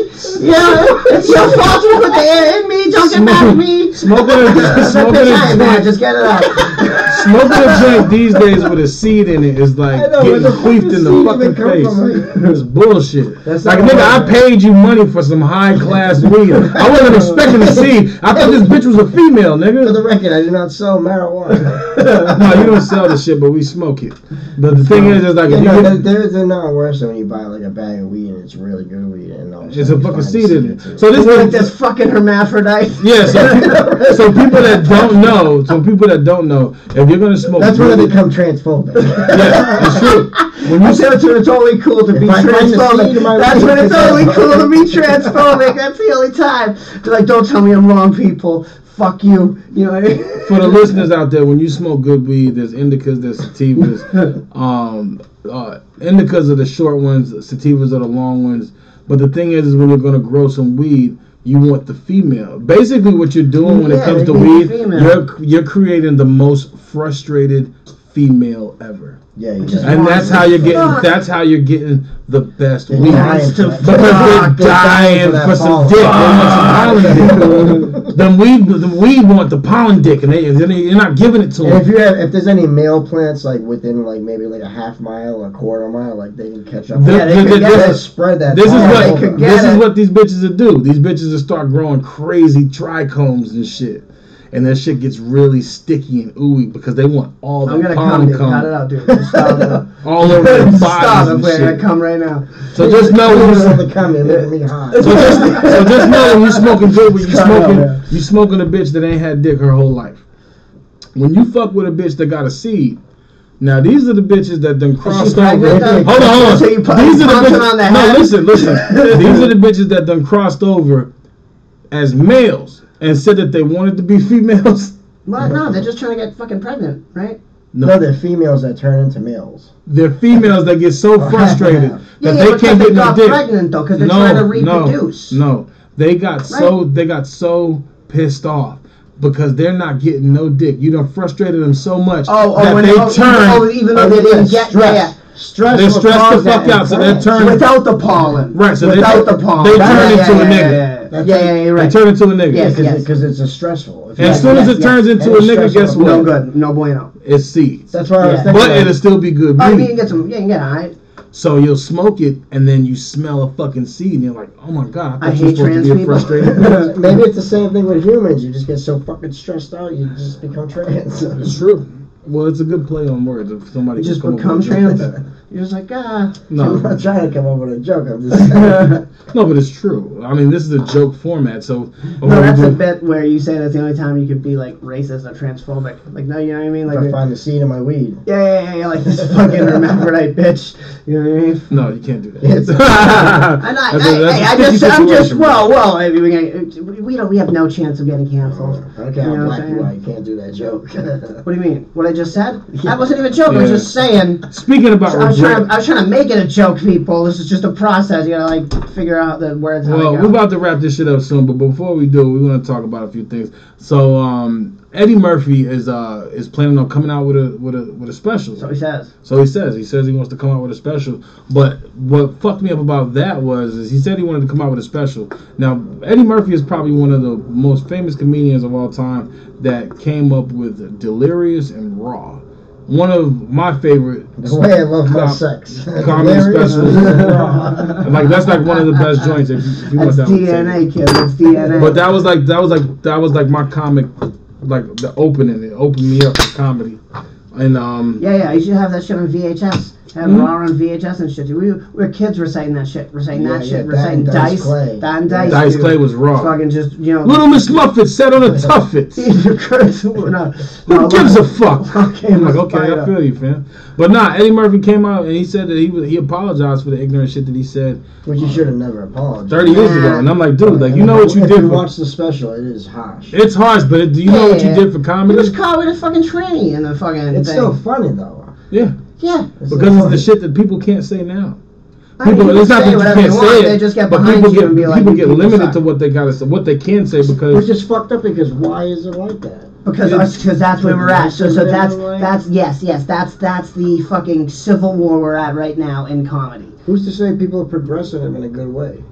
Yeah, it's your fault you put the air in me. Don't get mad at me. Smoking a joint. Just get it out. Smoking a joint these days with a seed in it is like getting queefed in the fucking face. It's bullshit. Like nigga, I paid you money for some high class weed. I wasn't expecting a seed. I thought this bitch was a female, nigga. For the record, I do not sell marijuana. No, you don't sell the shit, but we smoke it. But the thing is like there's not worse than when you buy like a bag of weed and it's really good weed and it's a fucking seed in it. So this is like this fucking hermaphrodite. Yeah, so people that don't know, if you're gonna smoke, that's when they become transphobic. Yeah, it's true. When you say it's totally cool to be transphobic, that's when it's totally cool to be transphobic. That's the only time. They're like, don't tell me I'm wrong, people. Fuck you. You know what I mean? For the listeners out there, when you smoke good weed, there's indicas, there's sativas. Indicas are the short ones, sativas are the long ones. But the thing is when you're gonna grow some weed, you want the female. Basically, what you're doing when it comes to weed, you're creating the most frustrated female ever. Yeah, and that's how you're getting the best weed. Because they're dying for some dick. They want some pollen dick. The weed want the pollen dick, and you're not giving it to them. If there's any male plants like within like maybe like a half mile, a quarter mile, like they can catch up. They spread that. This is what these bitches will do. These bitches will start growing crazy trichomes and shit. And that shit gets really sticky and ooey because they want all the pollen come. Cut it out, dude. Just stop it. All over their bodies. Stop it. We're gonna come right now. So just know when you're smoking good, when you smoking a bitch that ain't had dick her whole life. When you fuck with a bitch that got a seed. Now these are the bitches that done crossed over. Hold on. These are the bitches. No, listen. These are the bitches that done crossed over as males. And said that they wanted to be females. Well, no, they're just trying to get fucking pregnant, right? No, they're females that turn into males. They're females that get so frustrated that they can't get no dick. Pregnant though, because they're trying to reproduce. No, they got so pissed off because they're not getting no dick. You done frustrated them so much that they turn. Even though they didn't get there. They're stressed the fuck out, so they're turning without the pollen. Right, so without the pollen, they turn into a nigga. Yeah, right. They turn into a nigga. Yes, because it's a stressful. And as soon as it turns into a nigga, guess what? No good, no bueno. It's seeds. That's why I was thinking. But it'll still be good. Oh, you can get some. Yeah, you can get it, alright. So you'll smoke it, and then you smell a fucking seed, and you're like, "Oh my god, I hate trans people." Frustrated. Maybe it's the same thing with humans. You just get so fucking stressed out, you just become trans. It's true. Well, it's a good play on words. If somebody just become trans, you're just like, No, I'm not trying to come up with a joke. I'm just saying. No, but it's true. I mean, this is a joke format, so. No, that's a bit where you say that's the only time you could be like racist or transphobic. Like, no, you know what I mean? Like, if I find the seed in my weed. Yeah, like this fucking hermaphrodite bitch. You know what I mean? No, you can't do that. We have no chance of getting canceled. Okay, I'm black and white. You can't do that joke. What do you mean? What I just said? That wasn't even a joke. I was just saying. Speaking about I was trying to make it a joke, people. This is just a process. You gotta like figure out the words. Well, we're about to wrap this shit up soon, but before we do, we want to talk about a few things. So, Eddie Murphy is planning on coming out with a special. So he says. He says he wants to come out with a special. But what fucked me up about that is he said he wanted to come out with a special. Now, Eddie Murphy is probably one of the most famous comedians of all time that came up with Delirious and Raw. One of my favorite. The way I love my sex. Comedy specials. Like that's like one of the best joints. If you want that DNA, kid. It's DNA. But that was like my comic, like the opening. It opened me up to comedy. And yeah, you should have that shit on VHS. Have Raw on VHS and shit. We were kids reciting that shit, reciting Dice. Dice Clay was Raw. Fucking just, you know. Little Miss Muffet sat on a tuffet. Who gives a fuck? I'm like, okay, I feel you, fam. But Eddie Murphy came out and he said that he apologized for the ignorant shit that he said. Which you should have never apologized. 30 years ago, and I'm like, dude, like you know what you did. If you watch the special, it is harsh. It's harsh, but do you know what you did for comedy? He was caught with a fucking tranny in the fucking. It's still funny though. Yeah. Yeah. Because it's the shit that people can't say now. People, it's not that you can't say it, they just get but behind people you get and be like, people get limited to what they gotta, what they can say because which is fucked up. Because why is it like that? Because that's where we're at. So that's yes, that's the fucking civil war we're at right now in comedy. Who's to say people are progressing in a good way?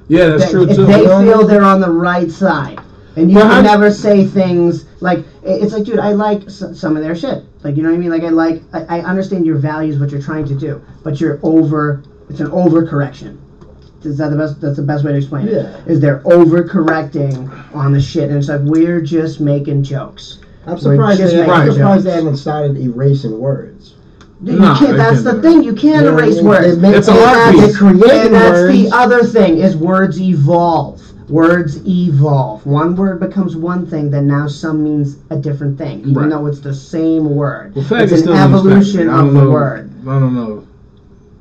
Yeah, that's true too. If they feel they're on the right side, and you can never say things like it's like, dude, I like some of their shit. Like, you know what I mean? Like I understand your values, what you're trying to do, but it's an overcorrection. Is that the best? That's the best way to explain it. Is they're overcorrecting on the shit, and it's like we're just making jokes. I'm surprised they haven't started erasing words. You can't. That's the thing. You can't erase words. It's a art piece. And that's the other thing is words evolve. Words evolve. One word becomes one thing, then now some means a different thing, even though it's the same word. Well, it's an evolution of the word. I don't know.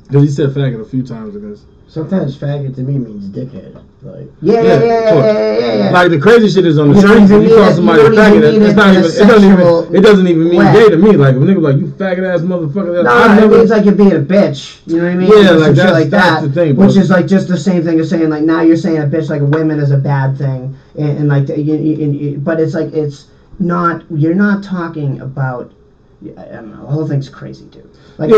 Because he said faggot a few times, I guess. Sometimes faggot to me means dickhead. Like Yeah. Like the crazy shit is on the street. When you call somebody a faggot, it doesn't even mean gay to me. Like a nigga like, you faggot ass motherfucker. No, it means like you're being a bitch. You know what I mean? Yeah, like that's the thing. Which is like just the same thing as saying like now you're saying a bitch like a woman is a bad thing, and like but it's like it's not. You're not talking about. I don't know. The whole thing's crazy, dude. Like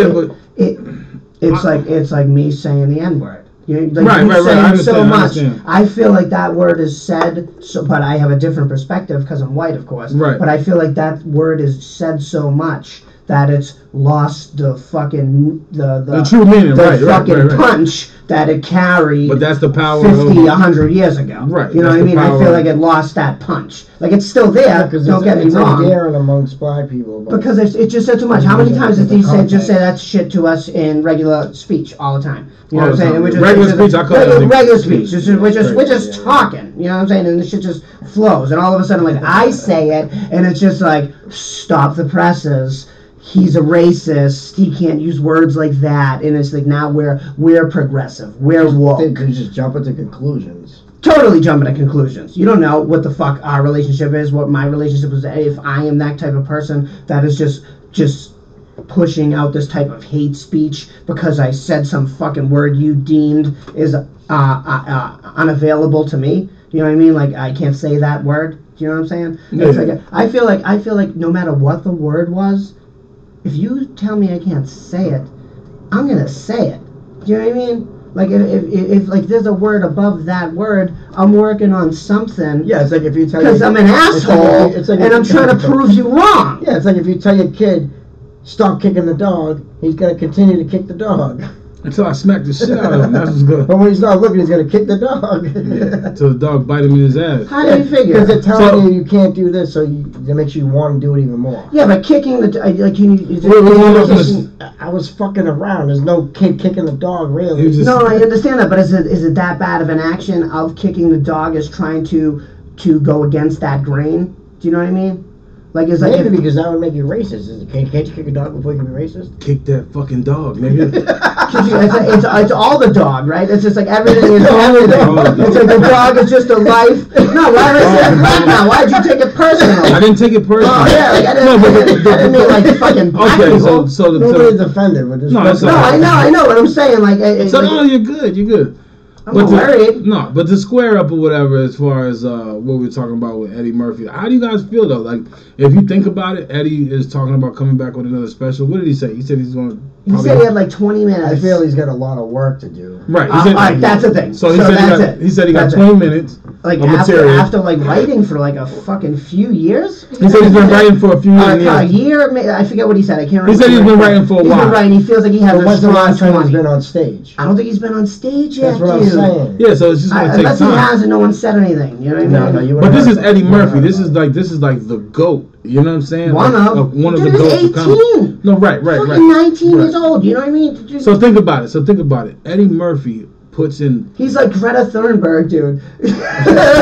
it's like me saying the N-word. You know, like right. So much. I feel like that word is said, but I have a different perspective because I'm white, of course. Right. But I feel like that word is said so much that it's lost the fucking the true meaning, the punch that it carried. But that's the power 100 years ago. Right. You know what I mean? I feel like it lost that punch. Like it's still there. Don't get me wrong. It's daring amongst black people. Because it just said too much. How many times does he just say that shit to us in regular speech all the time? You know what I'm saying? Regular speech. I call it regular speech. We're just talking. You know what I'm saying? And the shit just flows. And all of a sudden, like I say it, and it's just like, stop the presses. He's a racist. He can't use words like that. And it's like now we're progressive. We're woke. They just jump into conclusions. Totally jumping to conclusions. You don't know what the fuck our relationship is, what my relationship is. If I am that type of person that is just pushing out this type of hate speech because I said some fucking word you deemed is unavailable to me. You know what I mean? Like I can't say that word. Do you know what I'm saying? Yeah. It's like I feel like no matter what the word was, if you tell me I can't say it, I'm gonna say it. Do you know what I mean? Like if like there's a word above that word, I'm working on something. Yeah, it's like if you tell because I'm an asshole and I'm trying to prove you wrong. Yeah, it's like if you tell your kid stop kicking the dog, he's gonna continue to kick the dog. Until I smack the shit out of him. That's what's good. But when he's not looking, he's gonna kick the dog. Until the dog bite him in his ass. How do you figure? Because they're telling you can't do this, so it makes you want to do it even more. Yeah, but kicking the I was fucking around. There's no kid kicking the dog, really. No, I understand that, but is it that bad of an action of kicking the dog as trying to go against that grain? Do you know what I mean? Like it's like because that would make you racist. Can't you kick a dog before you can be racist? Kick that fucking dog, nigga. it's all the dog, right? It's just like everything is everything. It's like the dog is just a life. No, why did I say that now? Why did you take it personal? I didn't take it personal. Oh yeah, like I didn't mean like fucking black people. So nobody's offended with this. No, I know what I'm saying. Like no, you're good. I'm worried. No, but to square up or whatever, as far as what we were talking about with Eddie Murphy, how do you guys feel though? Like, if you think about it, Eddie is talking about coming back with another special. What did he say? He said he's going. He said he had like 20 minutes. I feel he's got a lot of work to do. Right. All right, that's the thing. So he said he got 20 minutes. Like after like writing for like a fucking few years. He said he's been writing for a few years. A year, I forget what he said. I can't remember. He said he's been writing for a while. He's been writing. He feels like he has a strong 20. He's been on stage. I don't think he's been on stage yet. That's what I'm saying. Yeah, so it's just gonna take time. Unless he has and no one said anything. You know what I mean? But this is Eddie Murphy. This is like the GOAT. You know what I'm saying? One of the GOATs. 18. No, right. Fucking 19 years old. You know what I mean? So think about it. Eddie Murphy puts in. He's like Greta Thunberg, dude. Do you know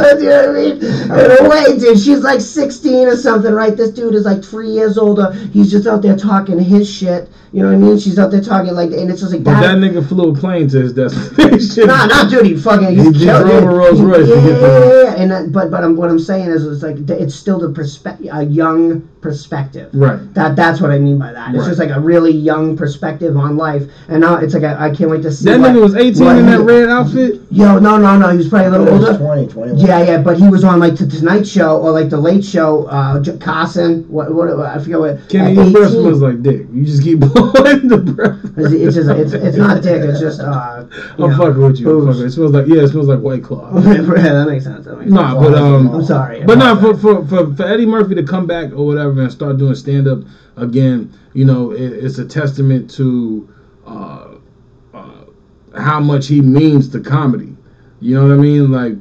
what I mean? In a way, dude. She's like 16 or something, right? This dude is like 3 years older. He's just out there talking his shit. You know what I mean? She's out there talking like, and it's just like that nigga flew a plane to his destination. Nah, dude. He drove a Rolls Royce. Yeah. And what I'm saying is, it's like it's still the a young perspective. Right. That's what I mean by that. It's just like a really young perspective on life. And now it's like I can't wait to see. That nigga was 18 in that red outfit? Yo, no. He was probably a little older. 21. Yeah, but he was on like the Tonight Show or like the Late Show. Carson, what I forget what. Kenny, your breath smells like dick. You just keep blowing the breath. It's not dick. It's just. I'm fucking with you. It smells like White Claw. That makes sense. But I'm sorry. But no, for Eddie Murphy to come back or whatever and start doing stand up again, you know, it's a testament to how much he means to comedy. You know what I mean? Like,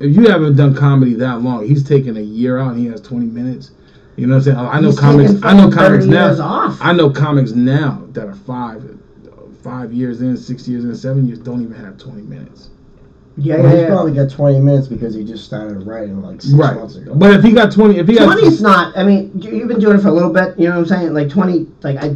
if you haven't done comedy that long, he's taken a year out and he has 20 minutes. You know what I'm saying? I know comics now. I know comics now that are 5 years in, 6 years in, 7 years don't even have 20 minutes. He's probably got 20 minutes because he just started writing like 6 months ago. But if he got 20, 20 is not. I mean, you've been doing it for a little bit. You know what I'm saying? Like 20. Like I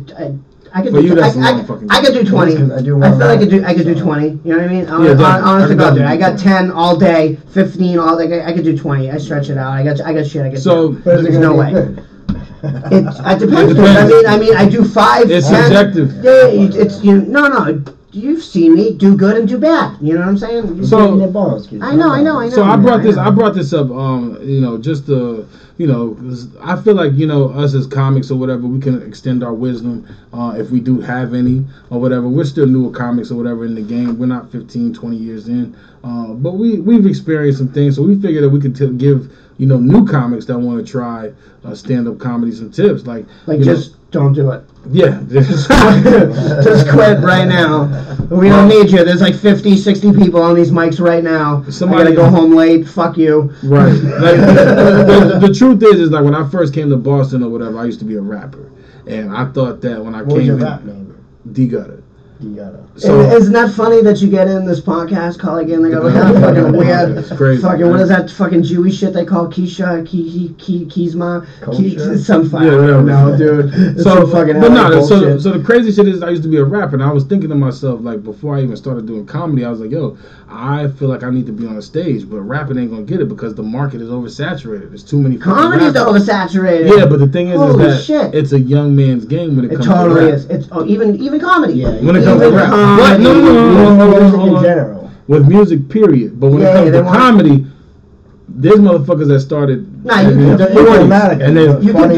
could. For you, that's a long fucking. I could do 20. I feel like I could do 20. You know what I mean? Honestly, dude, I got 10 all day, 15 all day. I could do 20. I stretch it out. I got shit. So there's no way. It depends. I mean, I do 5. It's 10. subjective. Yeah, it's no. You've seen me do good and do bad. You know what I'm saying? So I know. So I brought this up. You know, just to, you know, 'cause I feel like, you know, us as comics or whatever, we can extend our wisdom if we do have any or whatever. We're still newer comics or whatever in the game. We're not 15, 20 years in, but we've experienced some things. So we figured that we could give, you know, new comics that want to try stand-up comedy some tips, like just don't do it. Yeah. Just quit right now. We don't need you. There's like 50, 60 people on these mics right now. I gotta go home late. Fuck you. Right. Like, the truth is like when I first came to Boston or whatever, I used to be a rapper, and I thought that when I came, what was your rap name? D-Gutter. So, isn't that funny that you get in this podcast call again? They go, fucking weird. It's crazy. Fucking, what is that fucking Jewish shit they call Keisha? Keizma? Some fucking, I don't know, dude. So the crazy shit is I used to be a rapper, and I was thinking to myself, like, before I even started doing comedy, I was like, yo, I feel like I need to be on a stage, but rapping ain't gonna get it because the market is oversaturated. There's too many comedy's oversaturated. Yeah, but the thing is that it's a young man's game when it comes to rap. It totally is. It's even comedy. Yeah, when it comes to rap. But no. In general. With music, period. But when it comes to comedy, there's motherfuckers that started. Nah, you can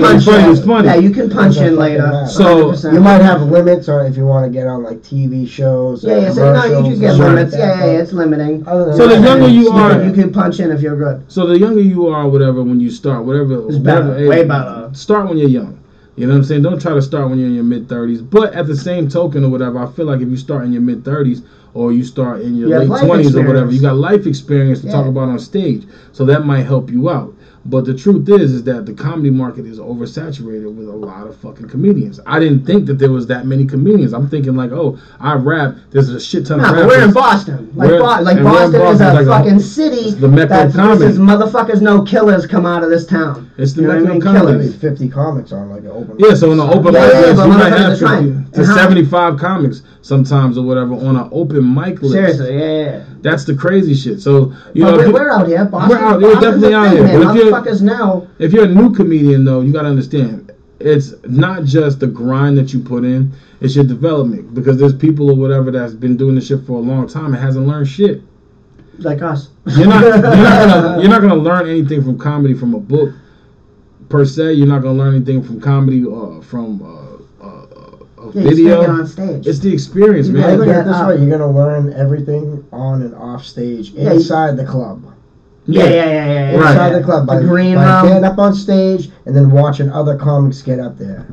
punch in. Funny. Yeah, you can punch in later. So you might have limits, or if you want to get on like TV shows. Yeah, you can get limits. Yeah, it's limiting. So the younger you are, you can punch in if you're good. So the younger you are, whatever, when you start, whatever, way better. Start when you're young. You know what I'm saying? Don't try to start when you're in your mid-30s. But at the same token or whatever, I feel like if you start in your mid-30s or you start in your late 20s or whatever, you got life experience to talk about on stage. So that might help you out. But the truth is that the comedy market is oversaturated with a lot of fucking comedians. I didn't think that there was that many comedians. I'm thinking like, oh, I rap. There's a shit ton of rappers. We're in Boston. Boston is a fucking city. The mecca of comedy. Motherfuckers know killers come out of this town. It's the mecca of comedy. 50 comics on like an open. Yeah, so on an open mic list, you might have 50 to 75 comics sometimes or whatever on an open mic list. Seriously, yeah. That's the crazy shit. So you know, we're out here. Boston, we're out. We're definitely out here. But if you're a new comedian, though, you gotta understand it's not just the grind that you put in; it's your development. Because there's people or whatever that's been doing this shit for a long time and hasn't learned shit. Like us. You're not gonna learn anything from comedy from a book per se. You're not gonna learn anything from comedy from video. On stage. It's the experience, man. Look at it this way: you're gonna learn everything on and off stage, inside the club. Yeah. Inside the club, by getting up on stage and then watching other comics get up there.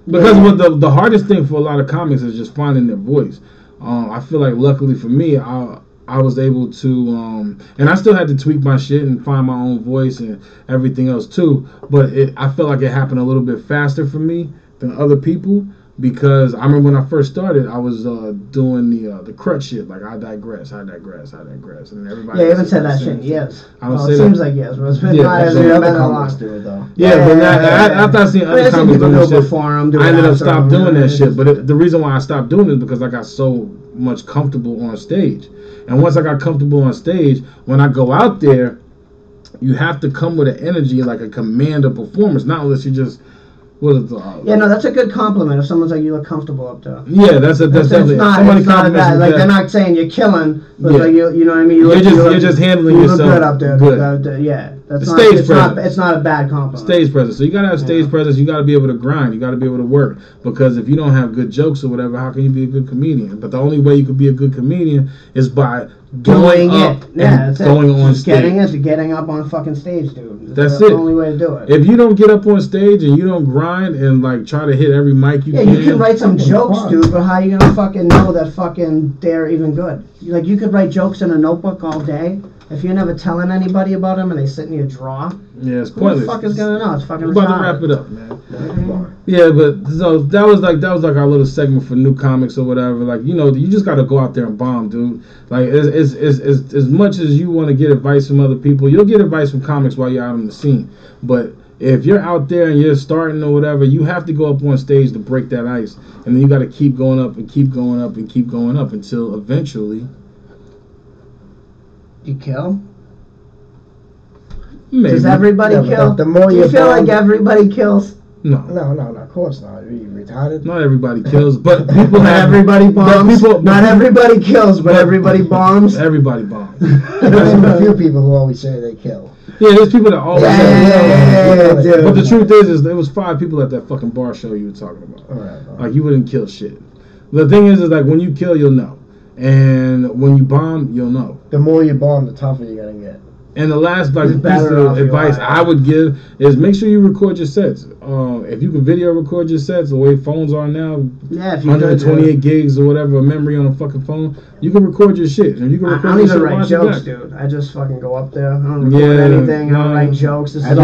Because what the hardest thing for a lot of comics is just finding their voice. I feel like luckily for me, I was able to, and I still had to tweak my shit and find my own voice and everything else too. But I felt like it happened a little bit faster for me than other people. Because I remember when I first started, I was doing the crutch shit, like I digress, and everybody. Yeah, you haven't said that shit. Yes. I don't say it seems like yes, but it's been other comics do it though. Yeah, but after I seen other comics doing that shit, I ended up stopping doing that shit. But the reason why I stopped doing it is because I got so much comfortable on stage, and once I got comfortable on stage, when I go out there you have to come with an energy, like a command of performance, not unless you just. That's a good compliment. If someone's like, you look comfortable up there. Yeah, that's definitely. It's not bad. Like they're not saying you're killing, but like you know what I mean. You're just handling yourself. You look good up there. Good. Yeah, it's not a bad compliment. Stage presence. So you gotta have stage presence. You gotta be able to grind. You gotta be able to work. Because if you don't have good jokes or whatever, how can you be a good comedian? But the only way you could be a good comedian is by going up and going on stage. Getting up on fucking stage, dude. That's the only way to do it. If you don't get up on stage and you don't grind and like try to hit every mic you can. Yeah, you can write some jokes, dude, but how are you gonna fucking know that fucking they're even good? Like you could write jokes in a notebook all day. If you're never telling anybody about them and they sit in your drawer, it's pointless. Who the fuck is gonna know? It's fucking. We're about to wrap it up, man. Yeah, but so that was like our little segment for new comics or whatever. Like you just gotta go out there and bomb, dude. Like it's as much as you want to get advice from other people, you'll get advice from comics while you're out on the scene. But if you're out there and you're starting or whatever, you have to go up on stage to break that ice, and then you got to keep going up and keep going up and keep going up until eventually. You kill? Maybe. Does everybody kill? The more Do you feel like everybody kills? No, of course not. Are you retarded? Not everybody kills, but people Not have... everybody bombs. Not everybody kills, but everybody bombs. Everybody bombs. There's a few people who always say they kill. Yeah, there's people that always say dude. But the truth is there was 5 people at that fucking bar show you were talking about. All right. Like, you wouldn't kill shit. The thing is like, when you kill, you'll know. And when you bomb, you'll know. The more you bomb, the tougher you're going to get. And the last piece of advice I would give is make sure you record your sets. If you can video record your sets, the way phones are now, 128 gigs or whatever, memory on a fucking phone, you can record your shit. And you can record I don't even write jokes, dude. I just fucking go up there. I don't record anything. I don't write jokes. I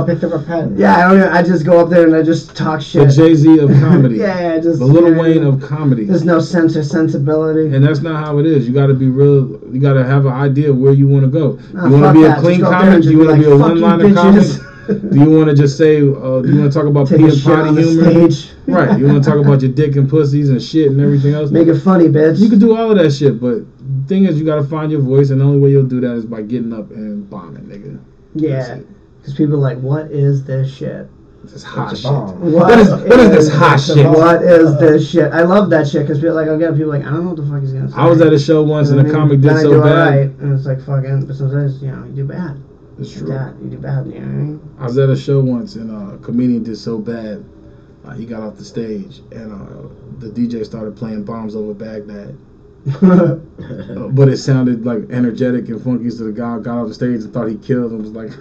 picked up a pen. Yeah, I just go up there and I just talk shit. The Jay-Z of comedy. The Lil Wayne of comedy. There's no sensibility. And that's not how it is. You got to be real. You got to have an idea of where you want to go. You want to be a clean comic? Do you want to be a one-liner comic? Do you want to just say, do you want to talk about pee and potty humor? Right. You want to talk about your dick and pussies and shit and everything else? Make it funny, bitch. You can do all of that shit, but the thing is, you got to find your voice, and the only way you'll do that is by getting up and bombing, nigga. Yeah. Because people are like, what is this shit? This hot shit. What is this hot shit? What is this shit? I love that shit because people like I don't know what the fuck he's gonna say. I was at a show once and the comic did so bad. Right, and it's like fucking. But sometimes you do bad. It's true. You do bad. You know what I mean? I was at a show once and a comedian did so bad, he got off the stage and the DJ started playing Bombs Over Baghdad. But it sounded like energetic and funky, so the guy got off the stage and thought he killed and was like,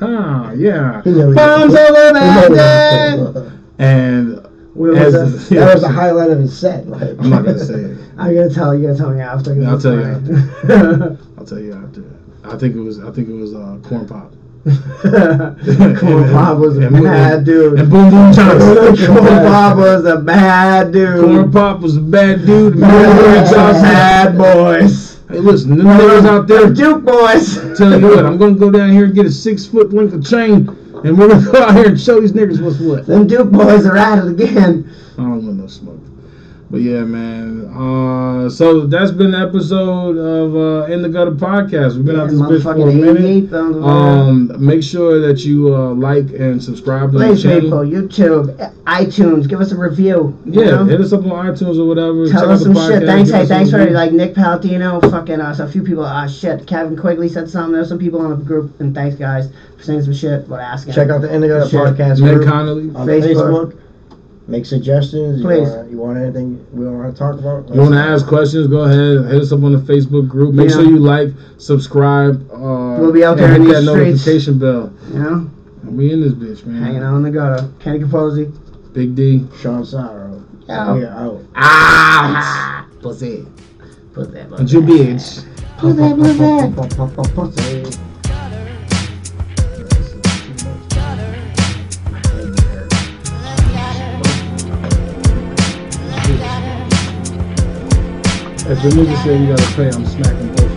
yeah, Bombs Over Baghdad. And that was the highlight of his set. Like. I'm not gonna say it. I'm gonna tell you. Tell me after. I'll tell you after. I'll tell you after. I think it was Corn Pop. Corn Pop was a bad dude. And Boom Boom Johnson. Corn Pop was a bad dude. Corn Pop was a bad dude. Bad boys. Hey, listen, them niggas out there, Duke boys. Tell you what, I'm gonna go down here and get a 6-foot length of chain, and we're gonna go out here and show these niggas what's what. Them Duke boys are at it again. I don't want no smoke. But yeah, man. So that's been the episode of In the Gutter podcast. We've been out this bitch for a minute. Make sure that you like and subscribe to the channel. People, YouTube, iTunes, give us a review. Yeah, hit us up on iTunes or whatever. Tell us some shit. Thanks for like Nick Palatino, fucking so a few people. Shit, Kevin Quigley said something. There's some people on the group, and thanks guys for saying some shit. What asking? Check out the In the Gutter podcast. Nick Connolly on Facebook. Make suggestions. Please. You want anything we don't want to talk about? You want to ask questions? Go ahead. Hit us up on the Facebook group. Make sure you like, subscribe. We'll be out there in these that streets. Notification bell. Yeah. We in this bitch, man. Hanging out in the gutter. Kenny Capozzi. Big D. Shawn Sarro. Out. Pussy. Put that. And you bitch. Pussy. If the nigga say you gotta pay, I'm smacking both.